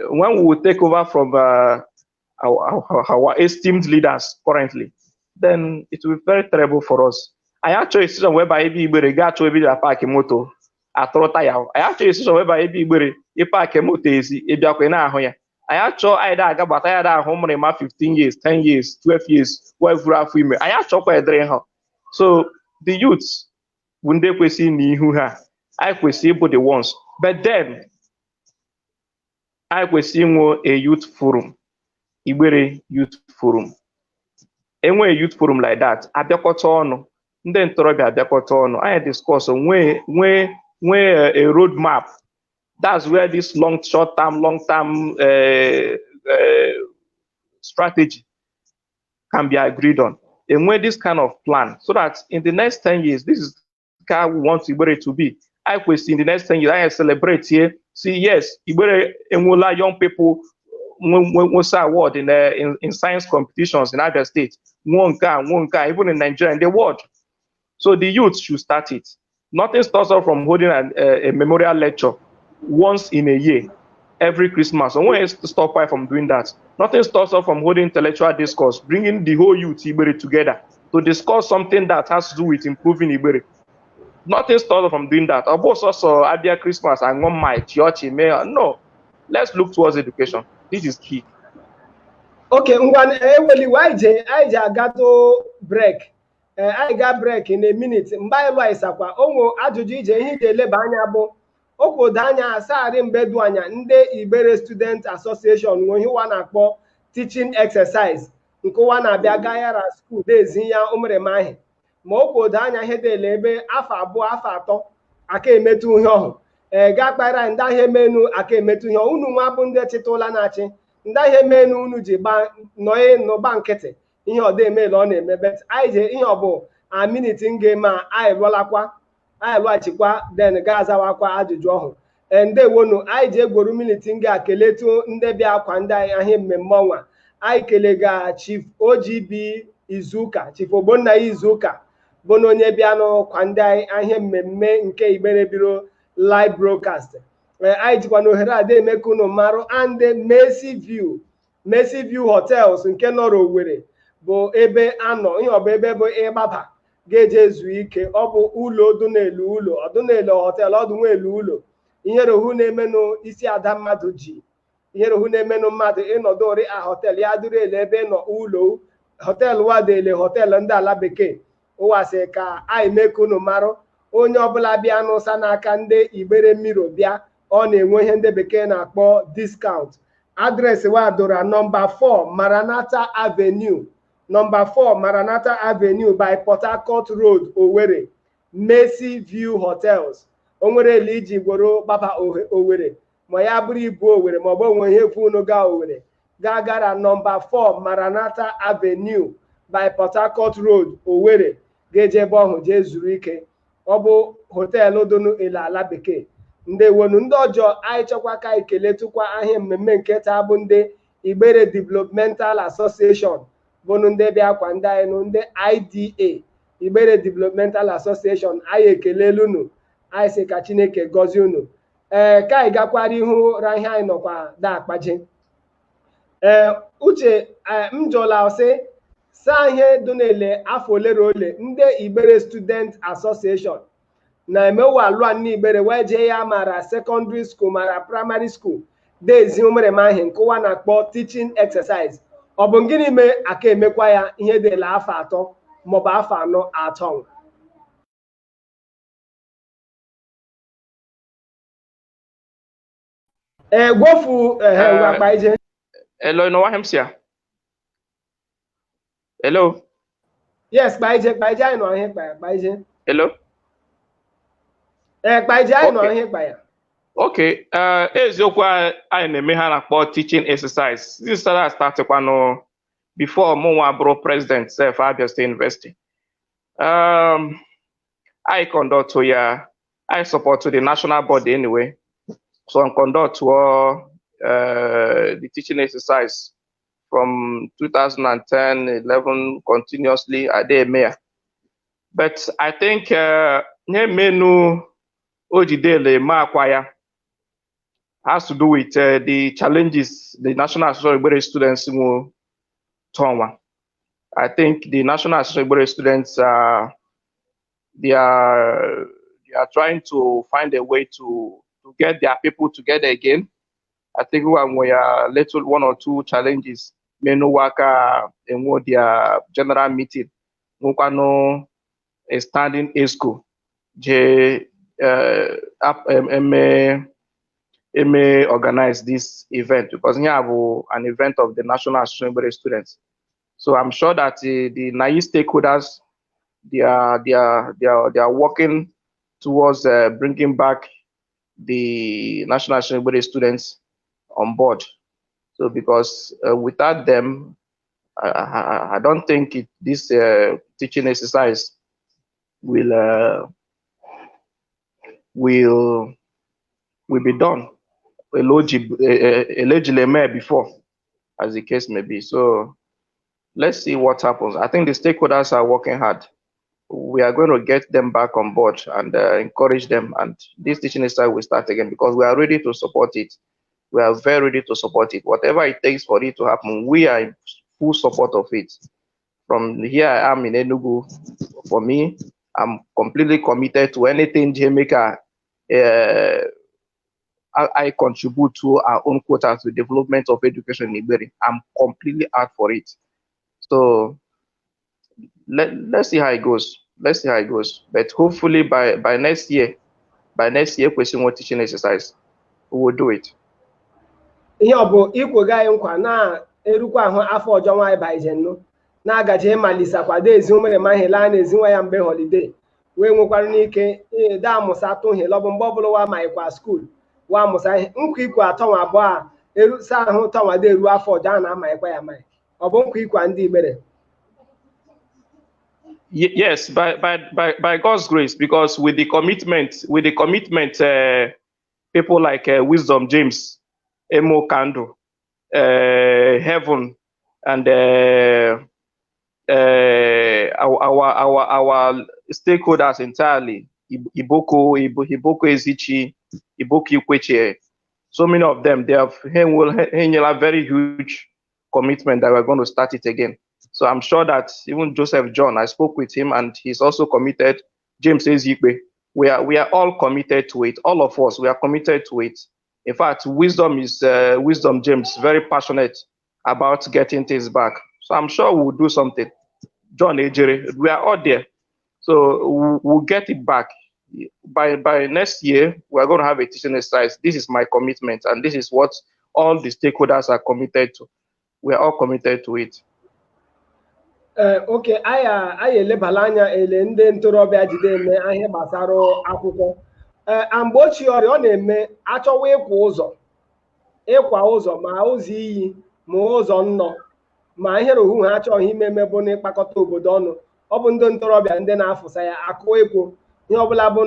Speaker 2: when we will take over from our esteemed leaders currently, then it will be very terrible for us. I actually see some whereby Igbere got to be a park moto at Rotaya. I actually see some whereby Igbere a park moto is a Biaquena. I actually either got either home in 15 years, 10 years, 12 years, whatever women. I actually drain her. So the youths, when they question who ha, I question the ones. But then I question a youth forum, Igbere youth forum. And when a youth forum like that, I then I discuss when a roadmap. That's where this long-term strategy can be agreed on. And when this kind of plan, so that in the next 10 years, this is how we want Igbere to be. I question in the next 10 years, I celebrate here. See, yes, Igbere and young people what's award in science competitions in other states. One car, even in Nigeria, in the world. So the youth should start it. Nothing stops us from holding a memorial lecture once in a year, every Christmas. And when stop from doing that, nothing stops us from holding intellectual discourse, bringing the whole youth Igbere together to discuss something that has to do with improving Igbere. Nothing stops us from doing that. Also, Abia Christmas and one my church mayor. No, let's look towards education. This is key.
Speaker 1: Okay, why I got to break. I got break in a minute. Mbailo isakwa onwo ajụjụ ije ihe ije eleba anya bụ obodo anya asarị mbedu anya ndị Igbere Student Association nwe ihe wa na-akpọ teaching exercise nke wa na-abịa gayara school dezi ya ụmụrịmahi ma obodo anya ihe dele ebe afọ abụọ afọ atọ aka emetụ ihe ọhụ ga kpara ndị ahịa menu aka emetụ ihe unu nwa bụ ndị chịtụla na-achị ndị ahịa menu unu ji gba nọọ n'ụba nkịtị ihe ọ dị emela ọ na-eme bet anyị je ihe ọ bụ a minute game anyị lụọlakwa anyị lụghachikwa then ga-azawakwa ajụjụ ọhụ ndewonu anyị ji egboru minute nga keletu ndị bịa akwa ndị anyị ahịa mmemme ọnwa anyị kelega Chief OGB Izuka Chief Ogbonna Izuka bụ na onye bịa n'ọkwa ndị anyị ahịa mmemme nke Igbere biro live broadcast anyị jikwa na ohere a eme ka unu marụ and Mercy View Hotels nke nọrọ Owerri bụ ebe anọ ihe ọ bụ ebe bụ ịgbaba ga-eje ezu ike ọ bụ ụlọ ọdụnelu ụlọ ọdụnelu hotel ọdụnwelu ụlọ ihere ohu na-emenụ isi ada mmadụ ji ihere ohu na-emenụ mmadụ ịnọdụ ori a hotel ya dụrụ ele ebe nọ ụlọ hotel wadele hotel ndị ala bekee ụwasị ka anyị mee ka unu marụ onye ọbụla bịa n'ụsa n'aka ndị Igbere mmiri bịa ọ na-enwe ihe ndị bekee na-akpọ discount adreesị wadora nọmba 4 Maranatha Avenue nọmba 4 Maranatha Avenue by Port Harcourt Road Owerri Mercy View Hotels o nwere ele iji gworo gbaba Owerri ma ya bụrụ ibu Owerri ma ọ bụ onwe ihe fu unu gaa Owerri gara nọmba 4 Maranatha Avenue by Port Harcourt Road Owerri ga-eje ebe ọhụ jee zuru ike ọ bụ họteelụ donu ele ala bekee ndewonu ndị ọjọọ anyị chọkwa ka anyị keletụkwa ahịa mmemme nke taa bụ ndị Igbere Developmental Association bụnụ ndị bịa akwa ndị anyị nụ ndị IDA Igbere Developmental Association anyị ekelelu unu anyị sị ka Chineke gọzie unu ka anyị gakwara ihu ra ihe anyị nọkwa da akpaje uche m jụla sị saa ihe dunele afọ ole na ole ndị Igbere Student Association na-emewa alụa n'Igbere wee jee ya mara secondary school mara primary school dezi umeremahi nkụwa na-akpọ teaching exercise ọ bụ gịnị mee aka emekwa ya ihe dịla afọ atọ maọbụ afọ anọ atọ gwofu ngwakpa ije
Speaker 2: hello no wahemsia hello
Speaker 1: yes kpa ije anyị nọ ihe kpa ije
Speaker 2: hello
Speaker 1: kpa ije anyị nọ ihe kpa ya
Speaker 2: okay eziokwu anyị na-eme ha na-akpọ teaching exercise this started before mụnwa bụrụ president sef Abia State University I conduct ya I support the national body anyway so I conduct the teaching exercise from 2010-11 continuously at the mayor. But I think menu Ojidele Makwaya has to do with the challenges the National Association of Igbere students will turn. I think the National Association of Igbere students they are trying to find a way to get their people together again. I think when we are little one or two challenges, menu waka and what their general meeting, no a standing ESCO, may organize this event because we have an event of the National Association of Igbere students. So I'm sure that the naive stakeholders they are working towards bringing back the National Association of Igbere students on board. So because without them, I don't think this teaching exercise will be done eligible before, as the case may be. So let's see what happens. I think the stakeholders are working hard. We are going to get them back on board and encourage them. And this teaching exercise will start again because we are ready to support it. We are very ready to support it. Whatever it takes for it to happen, we are in full support of it. From here, I am in Enugu. For me, I'm completely committed to anything Jamaica I contribute to our own quota to the development of education in Igbere. I'm completely out for it. So let's see how it goes. Let's see how it goes. But hopefully by next year, question more teaching exercise, we will do it.
Speaker 1: Ihe ọ bụ ikwoga anyị nkwa na-erukwa ahụ afọ ọjọọ nwaanyị baijenụ na-agaje malisa kwado ezi umeremahi laa na ezinwa ya mgbe holiday wee nwekwara n'ike da amụsa atụghị lọbụ mgbe ọbụla wa maịkwa skuul wa amụsa ihe nkwa ikwe atọnwa abụọ a erusa ahụ tọnwado eru afọ ọjọọ a na-amaịkwa ya maị ọ bụ nkwa ikwa ndị Igbere
Speaker 2: Yes, by God's grace, because with the commitment, people like Wisdom James, Emo Kando, Heaven, and our stakeholders entirely, Iboko Ezichi, Iboko Ikweche, so many of them, they have a very huge commitment that we're going to start it again. So I'm sure that even Joseph John, I spoke with him and he's also committed. James Ezikbe, we are all committed to it. All of us, we are committed to it. In fact, Wisdom James, very passionate about getting things back. So I'm sure we'll do something. John Ejere, we are all there. So we'll get it back. By next year, we're going to have a teaching exercise. This is my commitment, and this is what all the stakeholders are committed to. We are all committed to it.
Speaker 1: Oke, anyị elebala anya ele ndị ntorobịa jide eme ihe gbasara akwụkwọ. Mgbe ochie ọrịa ọ na-eme achọwa ịkwa ụzọ ma ụzọ iyi ma ụzọ nnọ ma ihe rohu ha achọghị imeme bụ n'ịkpakọta obodo ọnụ. Ọ bụ ndị ntorobịa ndị na-afụsa ya akụ egwu ihe ọbụla bụ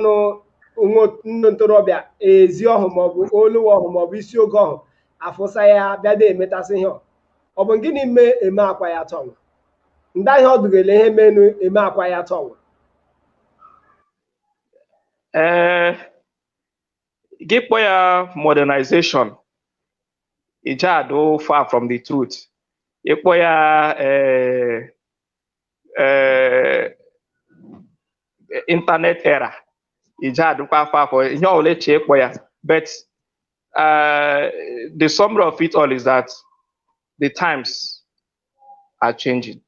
Speaker 1: ndị ntorobịa ezi ọhụ maọbụ olu ọhụ maọbụ isi oge ọhụ afụsa ya bịada emetasị ihe ọ bụ gịnị mee eme akwa ya tọnụ ndị ahịa ọdụgele ihe menu eme akwa ya tọnụ.
Speaker 2: Gị kpọ ya modernization ijado far from the truth. Ịkpọ ya internet era ijadokwa far for ihe ọbụla eche ịkpọ ya. But the summary of it all is that the times are changing.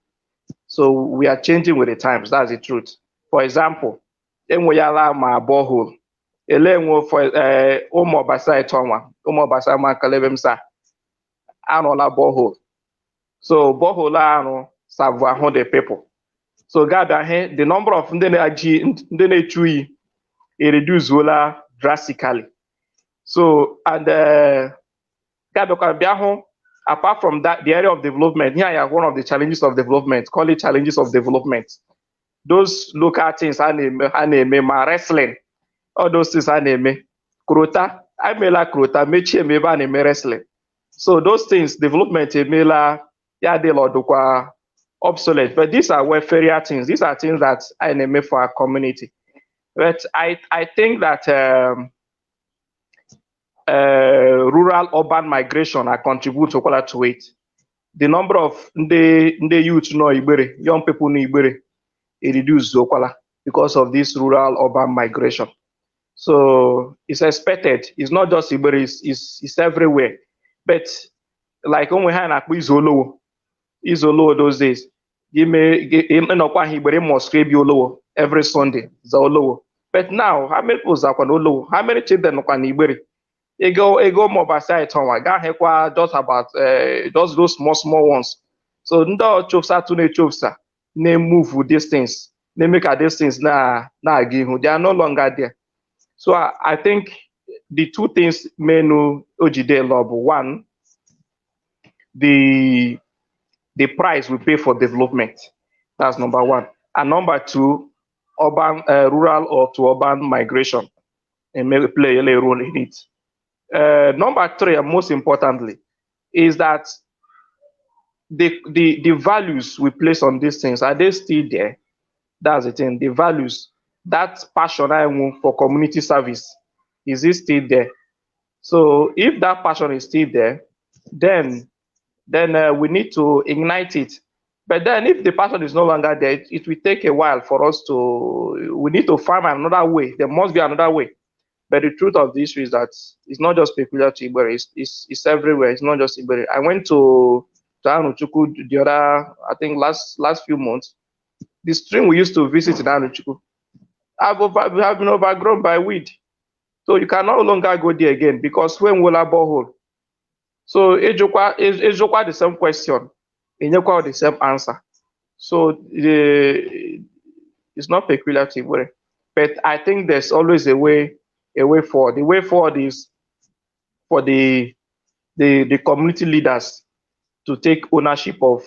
Speaker 2: So we are changing with the times. That's the truth. For example, enweyala ma borehole. Ele enwe for ụmụ ọbasa etonwa, ụmụ ọbasa ma kalebe msa. Anọla borehole. So borehole arụ serve 100 people. So gada he the number of ndị na-echu iyi reduce drastically. So and bịa hụ apart from that, the area of development, here I have one of the challenges of development, call it challenges of development. Those local things, ma wrestling, all those things, Krota, I mela Krota, mechie meba aneme wrestling. So those things, development, mela, ya de lodukwa obsolete. But these are welfare things. These are things that I name for our community. But I think that rural-urban migration are contribute to it. The number of the youth no Igbere, young people no Igbere, it reduced because of this rural-urban migration. So it's expected. It's not just Igbere, it's everywhere. But like when we had Izolo those days, Igbere must be every Sunday. But now, how many people are how many children are Igbere? Ego mobile site on just about just those small ones. So ndo chopsa to ne chopsa ne move with these things. They make these things na give they are no longer there. So I think the two things menu ojide love. One, the price we pay for development. That's number one. And number two, urban rural or to urban migration and may play a role in it. Number three, and most importantly, is that the values we place on these things, are they still there? That's the thing. The values, that passion I want for community service, is it still there? So if that passion is still there, then we need to ignite it. But then if the passion is no longer there, it will take a while for us to, we need to find another way. There must be another way. But the truth of the issue is that it's not just peculiar to Igbere, it's everywhere. It's not just Igbere. I went to Anuchukwu the other, I think last few months. The stream we used to visit in Anuchukwu have been overgrown by weed. So you can no longer go there again because when will a borehole? So Ejokwa the same question, Enyekwa the same answer. So it's not peculiar to Igbere. But I think there's always a way forward. The way forward is for the community leaders to take ownership of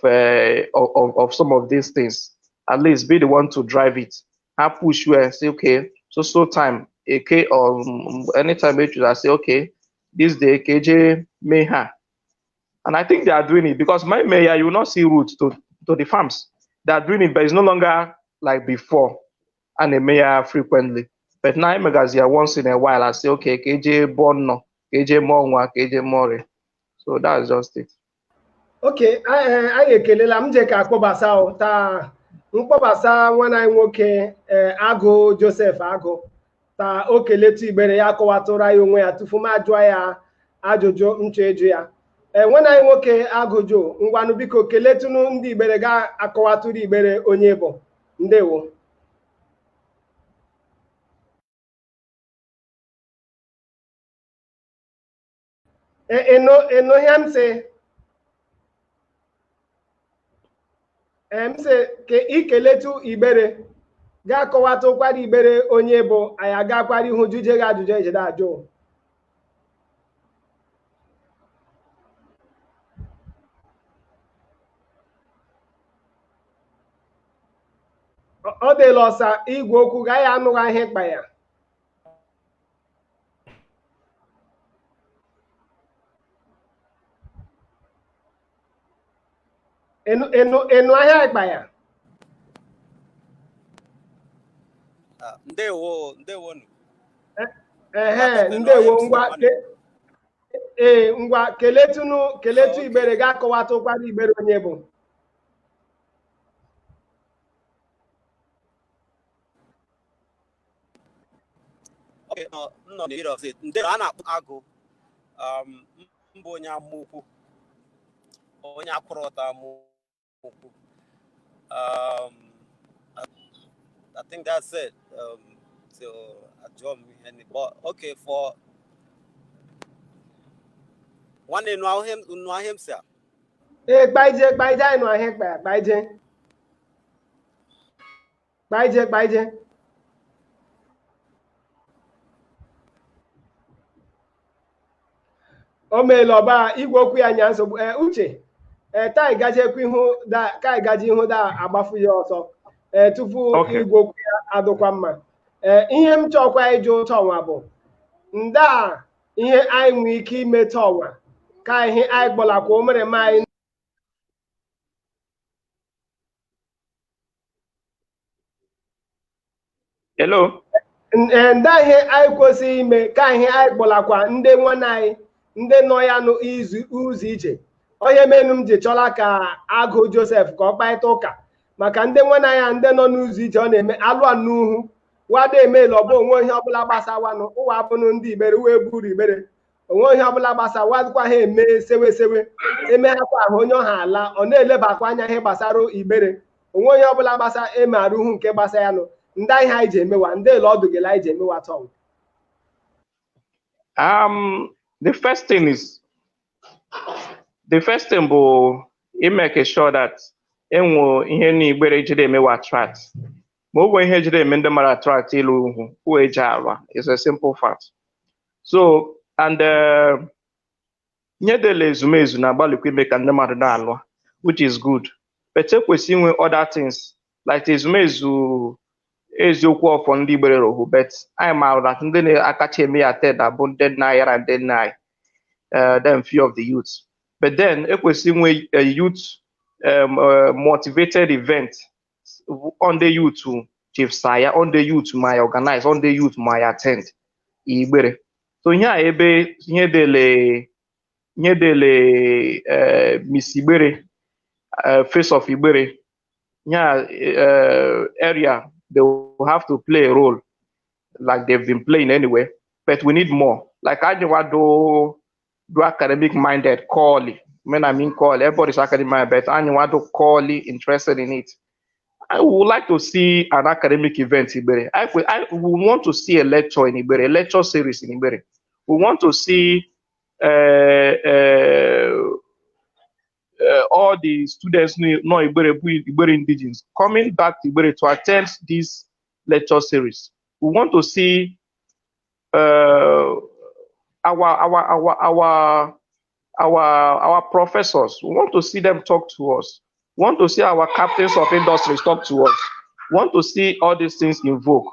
Speaker 2: some of these things at least be the one to drive it. I push you and say, okay, so time, AK or anytime I say, okay, this day KJ Meha. And I think they are doing it because my mayor, you will not see routes to the farms. They are doing it, but it's no longer like before and a mayor frequently. But now magazine once in a while, I say, okay, KJ Bono, KJ Monwa, KJ More. So that's just it.
Speaker 1: Okay, anyị ekelela m je ka akpọbasa taa mkpọbasa nwanne anyị nwoke Agụ Joseph Agụ taa o keletu Igbere ya kọwatụrụ anyị onwe ya tupu m ajụọ ya ajụjụ nchọ eju ya nwanne anyị nwoke Agụjo ngwanụ biko keletụnụ ndị Igbere ga-akọwatụrụ Igbere onye bụ ndewo eno ihe m sị mse ke ikeletu Igbere ga-akọwata ụkwara Igbere onye bụ anyị agakwara ihu juje gị ajụjụ ejide ajụ ọ dịla ọsa igwe okwu gaghị anụghị ihe kpa ya enu ahịa ịkpa ya
Speaker 3: ndewo
Speaker 1: ndewo ngwa keletu Igbere ga-akọwata ụkwara Igbere onye bụ
Speaker 3: okay no need of it ndewo a na-akpọ Agụ mbụ onye amaokwu onye akwụrụ ọtọ amaokwu I think that's it. So but okay for one in him sir.
Speaker 1: Kpaije inu ahịa kpa ya kpaije o meela ọba igwe okwu ya nya nsogbu uche taa igajekwu ihu ka igaji ihu da agbafu ya ọsọ tupu igwe okwu ya adụkwa mma ihe m chọkwa ịjụ tọnwa bụ nda ihe anyị nwere ike ime tọnwa ka ihe anyị kpọlakwa o mere m anyị
Speaker 2: Hello.
Speaker 1: Nda ihe anyị kwesịrị ime ka ihe anyị kpọlakwa ndị nwanne anyị ndị nọ ya n'ụzọ ije onye menu m ji chọla ka Agụ Joseph ka ọ kparịta ụka maka ndị nwanne ya ndị nọ n'ụzọ ije ọ na-eme alụ n'uhu wada emela ọbụ onwe ihe ọbụla gbasawanụ ụwa abụnụ ndị Igbere wee buru Igbere onwe ihe ọbụla gbasa wadịkwa ha eme sewesewe emeghakwa ahụ onye ọha ala ọ na-elebakwa anya ihe gbasara Igbere onwe ihe ọbụla gbasa emara uhu nke gbasa ya nụ ndị ihe anyị ji emewa ndị ele ọdụ gele anyị ji emewa tọm
Speaker 2: the first thing bụ make sure that enwe ihe na Igbere jide emewa attract ma ọ bụ ihe jide eme ndị mara attract ịlụ ugwu uwe eji alwa is a simple fact so and nye dele ezumezu na-agbalịkwa ime ka ndị mmadụ na-alụ which is good but ekwesị inwe other things like ezumezu eziokwu ọfọ ndị Igbere rohu but anyị maara that ndị na-akacha eme ya ted abụ ndị nna ya na ndị nna anyị them few of the youth but then ekwesị inwe a youth motivated event on the youth Chief Saya on the youth my organize on the youth my attend Igbere so ihe a ebe ihe dele Miss Igbere face of Igbere area they will have to play a role like they've been playing anyway but we need more like I do academic minded call when I mean call everybody's academic minded but I want to call interested in it. I would like to see an academic event in Igbere. I would want to see a lecture in Igbere, a lecture series in Igbere. We want to see all the students, no Igbere indigenous, coming back to Igbere to attend this lecture series. We want to see our professors. We want to see them talk to us. want to see our captains of industries talk to us, want to see all these things in vogue.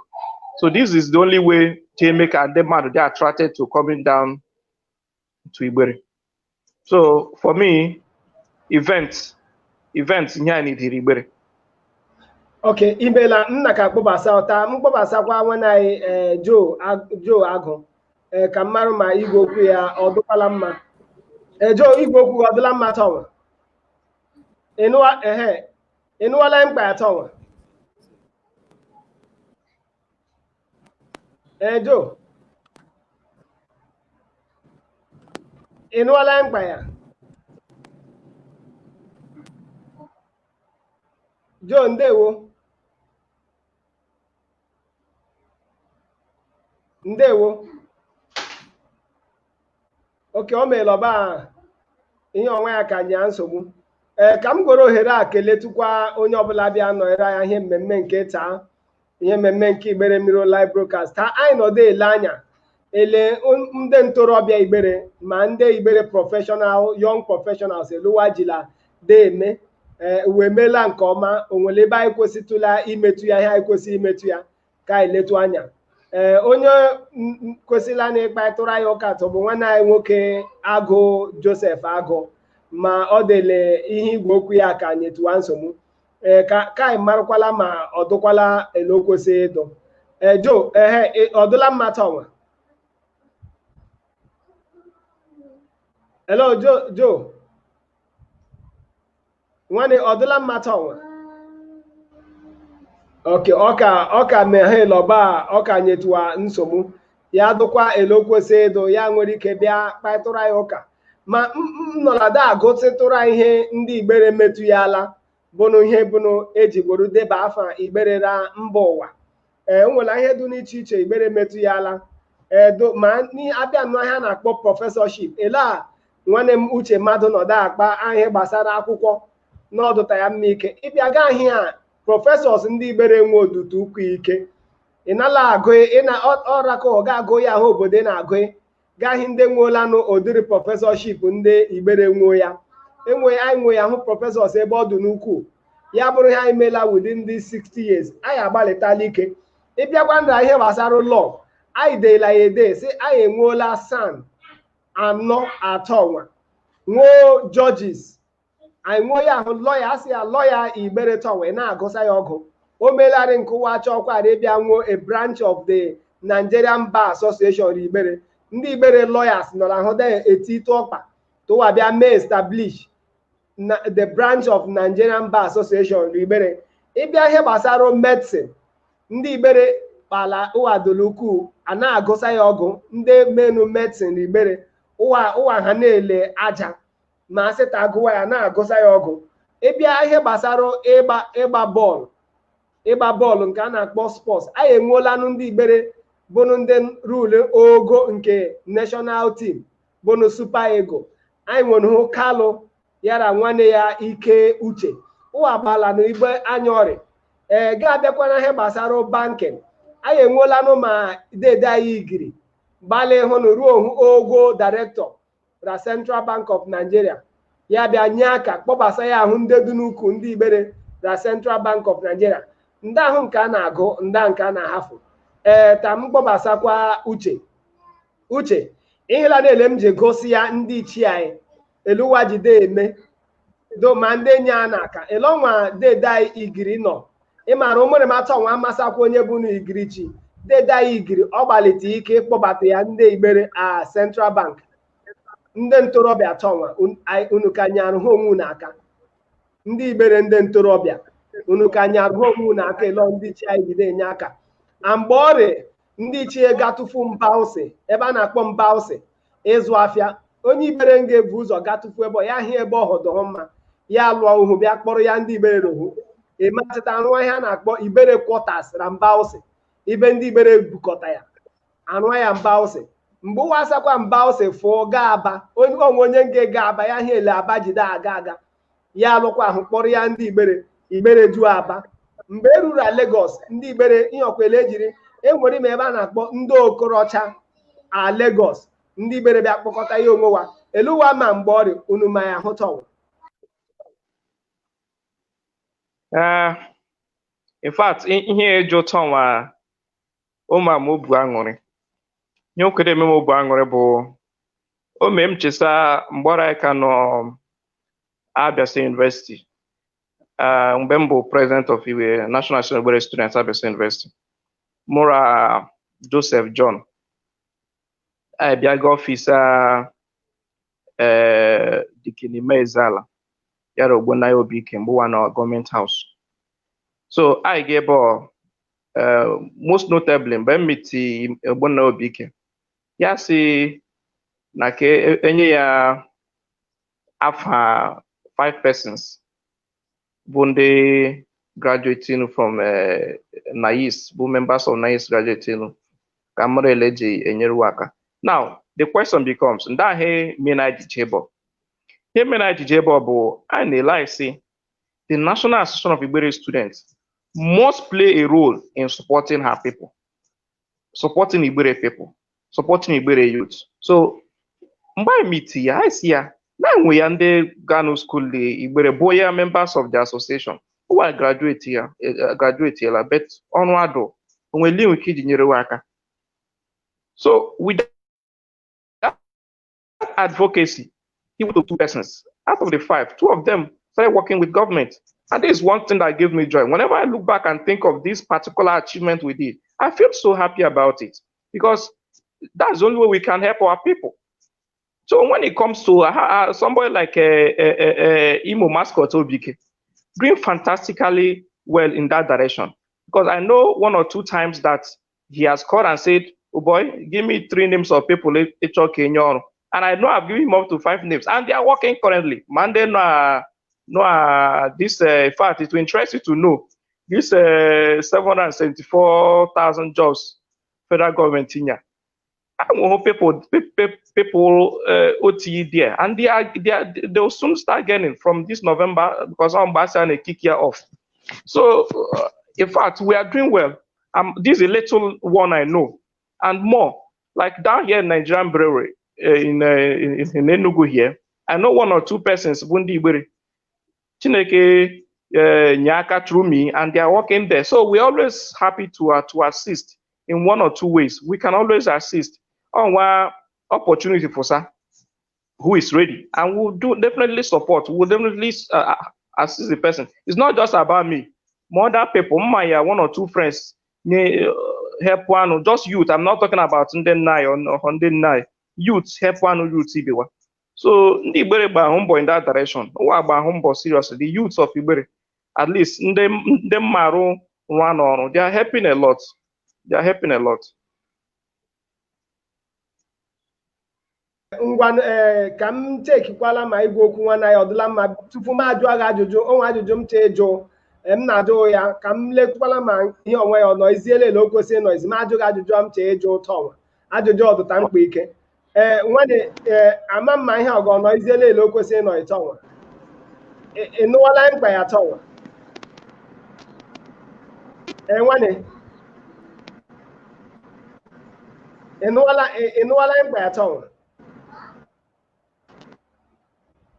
Speaker 2: So this is the only way to make a demand they are attracted to coming down to Igbere. So for me, events nye need Igbere.
Speaker 1: Okay, imela nna ka kpọbasa ọta mkpọbasakwa nwanne anyị Joe Agụ ka mmarụ ma igwe okwu ya ọ dụkwala mma. Joe igwe okwu ọ dụla mma tọnwa ịnụwala mkpa ya tọnwa. Joe ịnụwala mkpa ya. Joe ndewo. Ndewo. Oke o meela ọba ihe onwe ya ka nya nsogbu. Ka m gworo ohere a keletukwa onye ọbụla bịa nọnyere anya ihe mmemme nke taa, ihe mmemme nke Igbere Mmiri live broadcast. Taa anyị nọdụ ele anya ele ndị ntorobịa Igbere ma ndị Igbere professional young professionals eluwajila deme wee meela nke ọma. Onwere ebe anyị kwesịtụla imetụ ya ihe anyị kwesịrị imetụ ya ka anyị letu anya. Onye kwesịla na ịkparịtụrụ anyị ụka bụ nwanne anyị nwoke Agụ Joseph Agụ, ma ọ dịle ihe igwe okwu ya ka nyetuwa nsogbu. Ka anyị marụkwala ma ọ dụkwala ele o kwesịrị ịdụ. Joe ọ dụla mma tọnwa. Hello Joe nwanne ọ dụla mma tọnwa. Okay, ọka meghe lọba ọka nyetuwa nsogbu ya dụkwa ele o kwesịrị ịdụ ya nwere ike bịa kparịtụrụ anyị ụka. Ma nnọlada agụsịtụrụ anyị ihe ndị Igbere metụ ya ala bụnụ ihe bụnụ eji gboro deba afa Igbere ra mba ụwa. Nwere ihe dị n'iche iche Igbere metụ ya ala ma abịa n'ahịa na-akpọ prọfesọship ele a nwanne m Uche mmadụ nọdụ akpa ahịa gbasara akwụkwọ n'ọdụta ya mma ike ịbịa gaa ahịa prọfesọs ndị Igbere nwe odutu ukwu ike ịnala agụ ọraka ọ ga-agụ ya ahụ obodo na-agụ gaghị ndị nweolanụ ụdịrị prọfesọship ndị Igbere nwe ya anyị nwe ya hụ prọfesọs ebe ọ dị n'ukwu ya bụrụ ihe anyị meela within ndị 60 years anyị agbalịtala ike ịbịakwa ndụ ihe gbasara ụlọ anyị deela ya ede si anyị enweola san 4 atọ nwee judges anyị nwee ya ahụ lọya asị ya lọya Igbere tọnwe na-agụsa ya ọgụ o melarị nke ụwa chọkwara ịbịa nwee a branch of the Nigerian Bar Association Igbere. Ndị Igbere lawyers nọ ahụ etiti ọkpa tụwa bịa mee establish the branch of Nigerian Bar Association Igbere. Ịbịa ihe gbasara medicine ndị Igbere kpala ụwa doluku a na-agụsa ya ọgụ ndị menu medicine Igbere ụwa ha na-ele aja ma sịta agụwa ya na-agụsa ya ọgụ. Ịbịa ihe gbasara ịgba bọọlụ nke a na-akpọ sports anyị enweolanụ ndị Igbere bụnụ ndị rule ogo nke national team bụnụ Super Eagle. Anyị nwere hụ Kalụ yara nwanne ya Ike Uche ụwa gbala na Igbe anya ọrịa ga-abịakwana ihe gbasara banking anyị enweolanụ ma dede anyị Igiri gbalị hụnụ ruo ogo director na Central Bank of Nigeria ya bịa nye aka kpọbasa ya ahụ ndị dị n'ukwu ndị Igbere na Central Bank of Nigeria. Ndị ahụ nke a na-agụ ndị nke a na-ahafụ. Ta m kpọbasakwa Uche ihela na ele m ji gosi ya ndị ichie anyị eluwa jide eme do ma ndị enyi a n'aka elonwa dede anyị Igiri nọ ịmara ụmụrụ m atọ nwa amasakwa onye bụ na Igiri chi dede anyị Igiri ọ gbalite ike ịkpọbata ya ndị Igbere a Central Bank. Ndị ntorobịa tọnwa unu ka nyarụ ha onwe n'aka ndị Igbere ndị ntorobịa unu ka nyarụ ha onwe n'aka elo ndị ichie anyị jide enye aka. Na mgbe ọrịa ndị ichie gatụfu mba ose ebe a na-akpọ mba ose ịzụ afịa onye Igbere ga-ebu ụzọ gatụfu ebe ya ahịa ebe ọhọdọ mma ya lụọ uhu bịa kpọrọ ya ndị Igbere rohu emetụta arụ ahịa a na-akpọ Igbere quarters na mba ose ibe ndị Igbere bukọta ya arụ ya mba ose. Mgbe ụwa asakwa mba ose fụọ gaa Aba onye ga Aba ya ahịa ele Aba jide aga ya alụkwa ahụ kpọrọ ya ndị Igbere juo Aba. Mgbe eruru Lagos ndị Igbere ihe ọkwele ejiri enwere ime ebe a na-akpọ ndị Okorocha a Lagos ndị Igbere bịa kpọkọta ya onwewa eluwa ma mgbe ọrịa unu ma ya hụtọnwa
Speaker 2: In fact, ihe ejo tonwa ụmụ m obu aṅụrị. Nye okede eme m obu aṅụrị bụ o mee m chesa mgbara ka nọ Abia State University. Mgbe m bụ president of Igbere National Igbere Students Abia State University. Mụra Joseph John. I bịaga ọfịs Dikini Mezala. Yara Ogbonna Obike mgbe wa na Government House. So I gave most notably mgbe m meti Ogbonna Obike. Ya si na ke enye ya afa 5 persons bụ ndị graduating from NAIS, bụ members of NAIS graduating ka mmadụ eleji enyeru aka. Now, the question becomes, ndị ahụ mena ejijebo. Ihe mena ejijebo bụ a na-ele say the National Association of Igbere Students must play a role in supporting her people, supporting Igbere people, supporting Igbere youth. So, mgbe I meet ya, I see ya, na enwe ya ndị Gano School Igbere bụ ya members of the association who are graduate ya, but ọnụ adụ onwe li nwike iji nyere aka. So, with that advocacy, he went to 2 persons. Out of the 5, 2 of them started working with government. And this is one thing that gives me joy. Whenever I look back and think of this particular achievement we did, I feel so happy about it because that's the only way we can help our people. So when it comes to somebody like Imo Mascot Obike, doing fantastically well in that direction. Because I know 1 or 2 times that he has called and said, oh boy, give me 3 names of people. And I know I've given him up to 5 names. And they are working currently. Monday, this, in fact, it will interest you to know, this 774,000 jobs federal government in here. I want people OTE there, and they will soon start getting from this November because I'm basing a kick year off. So, in fact, we are doing well. This is a little one I know, and more like down here in Nigerian Brewery in Enugu here. I know 1 or 2 persons Bundi Igbere, Chineke Nyaka through me, and they are working there. So we're always happy to assist in 1 or 2 ways. We can always assist on one opportunity for sir who is ready, and we'll definitely support. We'll definitely assist the person. It's not just about me. More other people, my 1 or 2 friends, help one, just youth. I'm not talking about Ndenai or Ndenai. Youth help one youth Ibewa. So Igbere ba humble in that direction. Wa ba humble seriously. The youths of Igbere, at least them maru one on. They are helping a lot. They are helping a lot.
Speaker 1: Ngwa ka m chekikwala ma igwe okwu nwana ya ọdụla mma tupu m ajụ agha ajụjụ onwe ajụjụ m chee jụ m na-ajụ ya ka m lekwala ma ihe onwe ya ọ nọ iziele ele o kwesịrị nọ izi m ajụghị ajụjụ m chee jụ ụtọ ọnwa ajụjụ ọdụta mkpa ike nwanne ama mma ihe ọgọ nọ iziele ele o kwesịrị nọ ịtọ ọnwa ịnụwala mkpa ya tọ ọnwa nwanne ịnụwala mkpa ya tọ ọnwa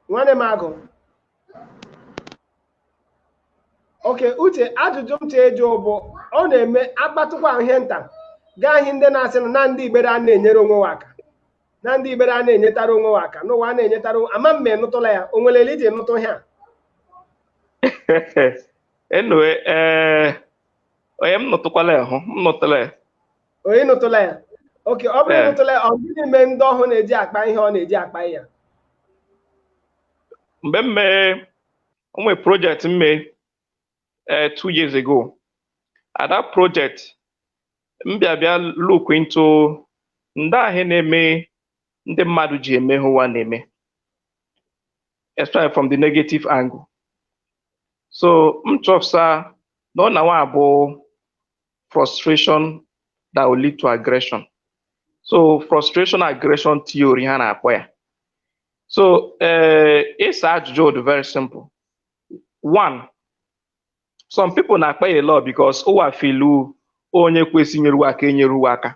Speaker 1: nwanne m agụ. Okay, Uche, ajụjụ m chee jụ bụ ọ na-eme akpatụkwa ihe nta gaa ihe ndị na-asị na ndị Igbere a na-enyere onwe wa aka, na ndị Igbere a na-enyetara onwe wa aka n'ụwa a na-enyetara ama mme nụtụla ya o nwere iji nụtụ ihe a.
Speaker 2: Anyway, onye m nụtụkwala ya hụ m nụtụla ya.
Speaker 1: Onye nụtụla ya. Okay, ọ bụrụ nụtụla ya ọ gịnị mee ndị ọhụụ na-eji akpa ihe ọ na-eji akpa ya?
Speaker 2: Mgbe m mee onwe project m mee 2 years ago, at that project m bịa look into ndị ahụ na-eme ndị mmadụ ji eme hụwa na-eme, especially from the negative angle. So m chọpụta na ọ na-nwa abụ frustration that will lead to aggression. So frustration aggression theory ha na-akpọ ya. So it's ajụjụ very simple. 1, some people na-akpa a law because ụwa filu onye kwesị nyeru aka enyeru aka.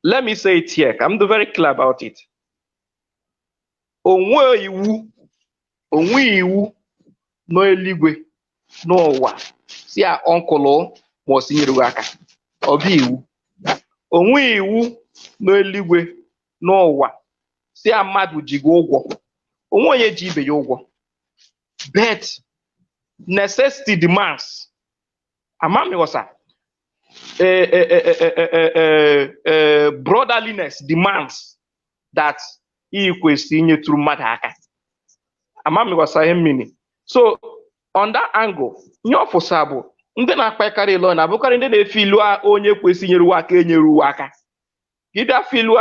Speaker 2: Let me say it here. I'm very clear about it. Onwe iwu n'eluigwe n'ụwa si ya ọnkụlụ ma ọ si nyere gị aka. Ọ bụ iwu. Onwe iwu n'eluigwe n'ụwa si ya mmadụ ji gị ụgwọ. Onwe onye ji ibe ya ụgwọ. But necessity demands. Amamigosa. Brotherliness demands that ị kwesịrị inyetụrụ mmadụ aka. Amamigosa ihe mmiri. So on that angle, nye ọfụsa bụ ndị na-akpakarị ịlọ na-abụkarị ndị na-efe ilu onye kwesịrị inyere aka enyeru aka. Gị bịa filu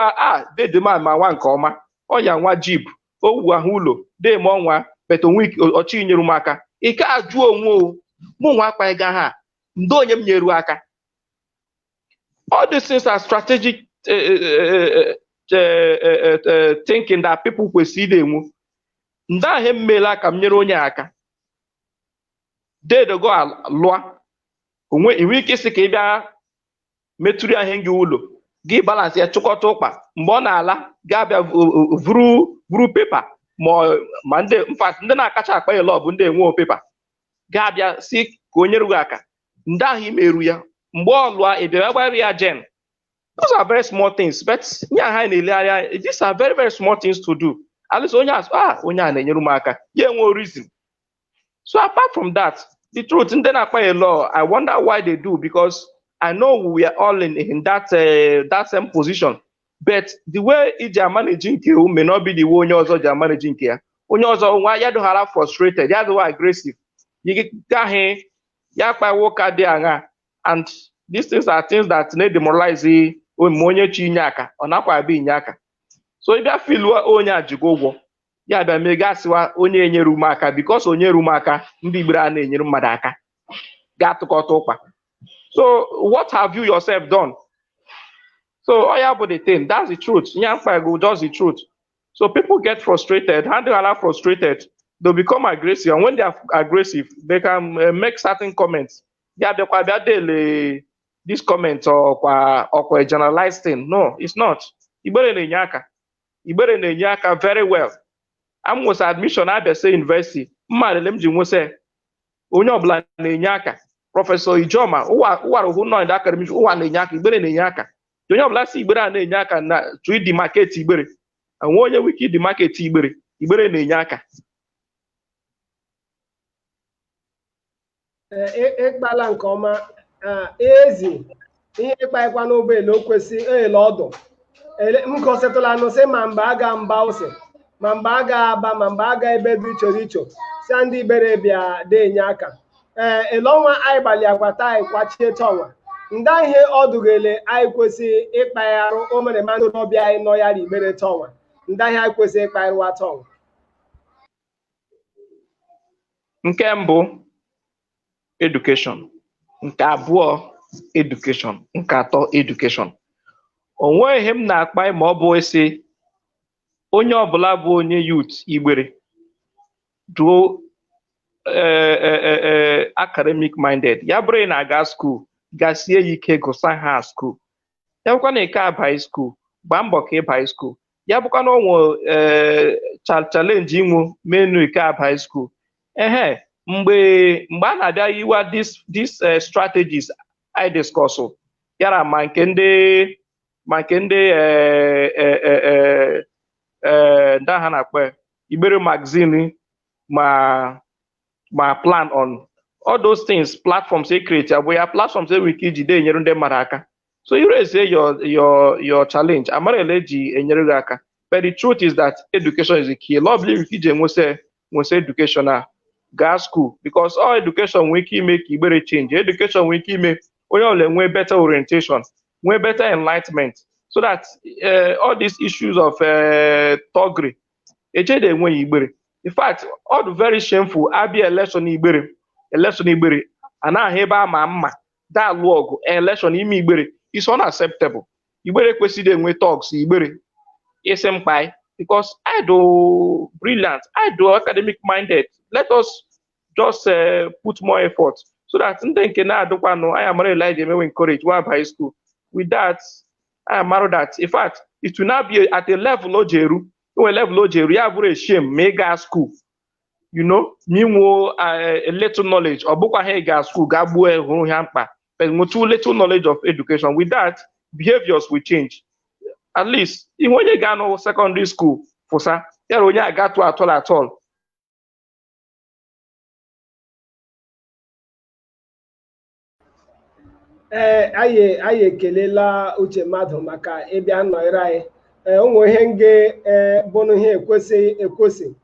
Speaker 2: dedema ma nwa nke ọma, ọya nwa jib, owu ahụ ụlọ, dem ọnwa, betonwik ọchị inyeru m aka. Ike ajụ onwe o, mụ nwa akpaghịga ha, ndị onye m nyeru aka. All these things are strategic thinking that people kwesịrị enwu. Ndị ahụ emela ka m nyere onye aka. Dedego alụa. Onwe inwe ike isi ka ị bịa metụrụ ya ihe gị ụlọ. Gị balance ya chịkọta ụkpa. Mgbe ọ na-ala, ga-abịa vuru pepa. Ma ndị na-akacha akpa ya lọ bụ ndị enwe pepa. Ga-abịa si ka o nyere gị aka. Ndị ahụ imeru ya. Mgbe ọ lụọ, ị bịara gbara ya jen. Those are very small things. But nye ha na-elegharị, these are very, very small things to do. At least onye a na-enyere m aka. Ya enwe reason. So apart from that, the truth, in the law, I wonder why they do, because I know we are all in that same position. But the way they are managing you may not be the way onye ọzọ they are managing here. Onye ọzọ nwa ya do hara frustrated, ya do aggressive. You get ya kpa woka dị anya, and these things are things that need demoralize onye chi inye aka, ọ nakwa abịa inye aka. So if you feel onye ajigo ụgwọ, ya bịa megasiwa onye enyere ume aka, because onye nyere ume aka ndị Igbere a na-enyere mmadụ aka ga-atụkọta ụkpa. So what have you yourself done? So oya bụ the thing, that's the truth. Nyamkpa does the truth. So people get frustrated, and they are frustrated, they become aggressive, and when they are aggressive, they can make certain comments. Yeah, this comment or a generalized thing. No, it's not. Igbere na-enye aka. Igbere na-enye aka very well. I'm was admission at say university. Mmadụ m ji nwese onye ọbụla na-enye aka. Professor Ijoma, who know in the academy, ụwa na-enye aka, Igbere na-enye aka. Onye ọbụla si Igbere a na-enye aka na to the market Igbere. And onye wiki the market Igbere, Igbere na-enye aka.
Speaker 1: Ịkpala nke ọma, ezi ihe ịkpaikwa n'ụgbọelu o kwesị ele ọdụ. M kọsetụla anụ sị ma mba aga mba ose, ma mba aga aba, ma mba aga ebe dị icho si ndị Igbere bịa denye aka. Ele ọnwa anyị gbalị agbata anyị kwachie tọnwa. Ndị ihe ọdụgele anyị kwesị ịkpagharụ o mere mmadụ n'ọbịa anyị nọ ya Igbere tọnwa. Ndị ihe anyị kwesị ịkpagharịwa tọnwa.
Speaker 2: Nke mbụ, education. Nke abụọ, education. Nke atọ, education. Onwe ihe m na-akpa ma ọ bụ ese onye ọbụla bụ onye youth Igbere duo academic minded. Ya bụrụ na aga school, gasie ike gụsa ha school. Ya bụkwa na ike abaghị school, gbaa mbọ ka ịbaghị school. Ya bụkwa na onwe challenge inwu menu ike abaghị school. Mgbe a na-abịa yiwa these strategies I discuss, yara ma nke ndị ndị ha na-akpa Igbere magazine ma plan on all those things, platforms they create, but your platforms they will jide enyere ndị mmadụ aka. So you raise your challenge. Amara eleji enyere gị aka. But the truth is that education is the key. Love believe ije nwese education gas school, because all education we can make Igbere change. Education we can make onye ọbụla enwe better orientation, nwee better enlightenment, so that all these issues of thuggery eche dey enwe Igbere. In fact, all the very shameful abịa election Igbere anaghị ebe ama mma dalụ ọgụ election ime Igbere is unacceptable. Igbere kwesịrị enwe talks Igbere isi mkpai, because I do brilliant, I do academic minded. Let us just put more effort so that ndị nke na-adụkwanụ I am realized may encourage one by school. With that, I am married that. In fact, it will not be at a level o jeru. O level o jeru ya bụrụ shame ma ị gaa school. you know, meanwhile, a little knowledge, or book a school, but too little knowledge of education. With that, behaviors will change. At least, in when you got no secondary school, for sir, yeah, when you got to at all.
Speaker 1: anyị ekelela uche mmadụ maka ịbịa nọnyere anyị. Ụmụ ihe nge bụrụ ihe ekwesị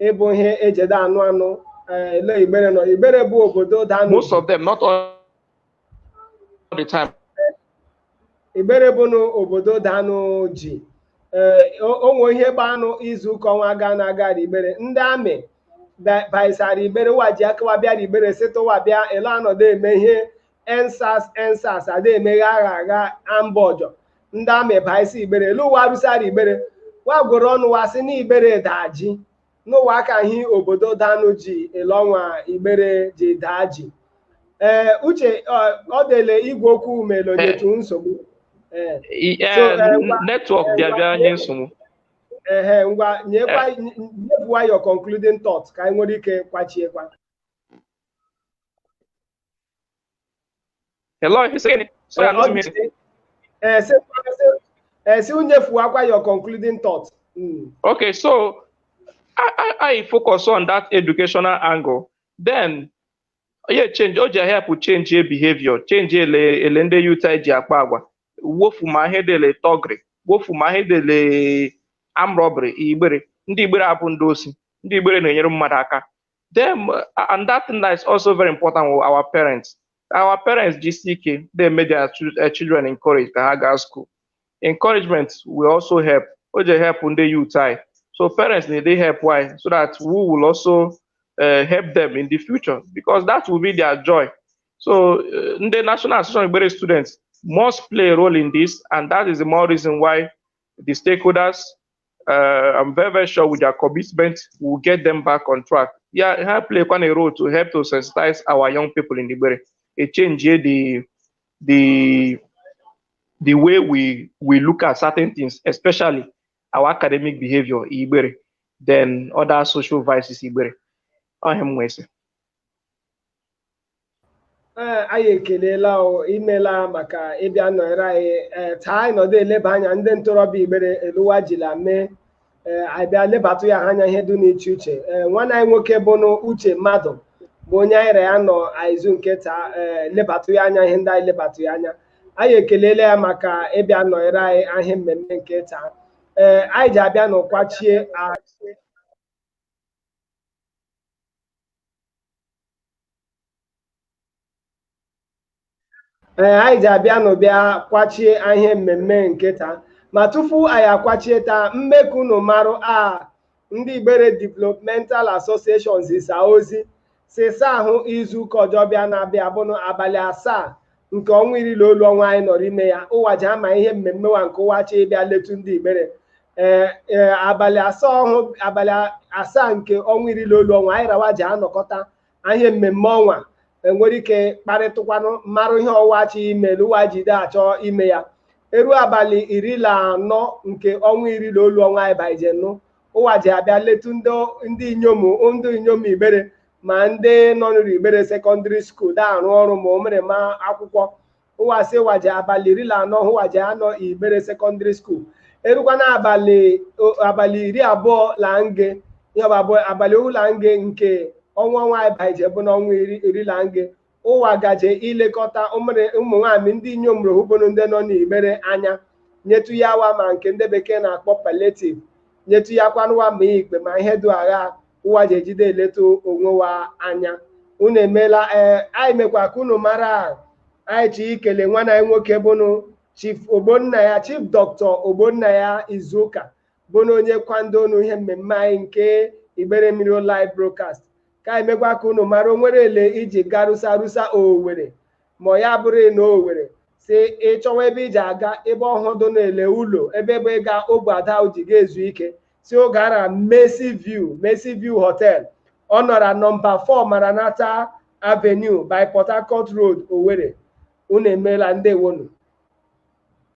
Speaker 1: ịbụ ihe ejede anụ anụ. Ele Igbere nọ. Igbere bụ obodo danụ.
Speaker 2: Most of them, not all the time.
Speaker 1: Igbere bụ n'obodo danụ ji. Ụmụ ihe gbanụ izu ụka ọnwa gaa na-aga Igbere. Ndị amị baisara Igbere waji akawa bịara Igbere site ụwa bịa ele anọdụ eme ihe ensas ada emeghe agha agha ambojo. Ndị amị baisi Igbere elu ụwa rụsara Igbere wagworo ọnụ wasị na Igbere daji n'ụwa aka hi obodo danụ ji ele ọnwa Igbere ji daa ji. Uche ọ dele igwe okwu melo nyetu nsogbu.
Speaker 2: Network bịa nye nsogbu.
Speaker 1: Ngwa nyebuwa your concluding thought ka anyị nwere ike kwachiekwa.
Speaker 2: Hello, sorry,
Speaker 1: si unyefuwakwa your concluding thought.
Speaker 2: Okay, so I focus on that educational angle. Then, yeah, change. Oja help change your behavior, change elende yuta ji akpa agwa. Wofu mahedele togri, wofu mahedele arm robbery. Igbere, ndị Igbere abụ ndị osi, ndị Igbere na-enyere mmadụ aka. Then, and that thing that is also very important with our parents. Our parents, GCK, they made their children encourage to go to school. Encouragement will also help. Oja help when they youth. So parents need they help. Why? So that we will also help them in the future, because that will be their joy. So the National Association of Igbere students must play a role in this, and that is the more reason why the stakeholders, I'm very, very sure with their commitment, will get them back on track. Yeah, help play a role to help to sensitize our young people in Igbere. It change the way we look at certain things, especially our academic behavior Igbere, than other social vices Igbere.
Speaker 1: Anyị ekelela imela maka ịbịa nọnyere anyị. Taa anyị nọdụ eleba anya ndị ntorobịa Igbere eluwa jila mee abịa lebatụ ya anya ihe dị n'iche uche. Nwanne anyị nwoke bụ Uche Mmadụ bụ onye anyị re ya nọ aizu nke taa lebatụ ya anya ihe ndị anyị lebatụ ya anya. Anyị ekelela ya maka ịbịa nọnyere anyị ahịa mmemme nke taa. Anyị ji abịa n'ụkwachie anyị ji abịa n'ụbịa kwachie ahịa mmemme nke taa. Ma tupu anyị akwachie taa, mmeku unu marụ ndị Igbere Developmental Associations isa ozi sisa ahụ izu ụka ọjọọ bịa na-abịa bụ abalị 7 nke ọnwa 10 ọnwa anyị nọrọ ime ya. Ụwa ji ama ihe mmemme wa nke ụwa chi bịa letu ndị Igbere. Abalị 7 nke ọnwa 10 ọnwa anyị rawa ji anọkọta ahịa mmemme ọnwa enwere ike kparịtụkwanụ mmarụ ihe ọwa chi imelu ụwa jide achọ ime ya. Eru abalị 14 nke ọnwa 10 ọnwa anyị baijenu ụwa ji abịa letu ndị inyom Igbere ma ndị nọ n'ụlọ Igbere secondary school da-arụ ọrụ ma o mere ma akwụkwọ. Ụwa si ụwa ji abalị 14 ụwa ji anọ Igbere secondary school. Erukwana abalị 20 la nge ihe abalị ụla nge nke ọnwa anyị baije bụ n'ọnwa 10 la nge. Ụwa gaje ilekọta ụmụ nwaanyị ndị inyom rohubonu ndị nọ n'Igbere anya nyetu ya wa ma nke ndị bekee na-akpọ palliative nyetu ya kwanụwa ma ikpe ma ihe dị agha ụwa ji ejide eletu onwe wa anya. Unu emeela anyị mekwa ka unu mara anyị chi ikele nwanne anyị nwoke bụnụ Chief Ogbonnaya, Chief Dr. Ogbonnaya Izuka bụnụ onye kwando unu ihe mmemme anyị nke Igbere Mmiri Live Broadcast. Ka anyị mekwa ka unu mara onwere ele iji garụsa Owerri ma ya bụrụ na Owerri si ịchọwa ebe iji aga ebe ọhụrụ na-ele ụlọ ebe ịga ogbe ada ji ga-ezu ike si oge ara Mercy View Hotel ọ nọra nọmba 4 Maranatha Avenue by Port Harcourt Road Owerri. Unu emeela ndewonu.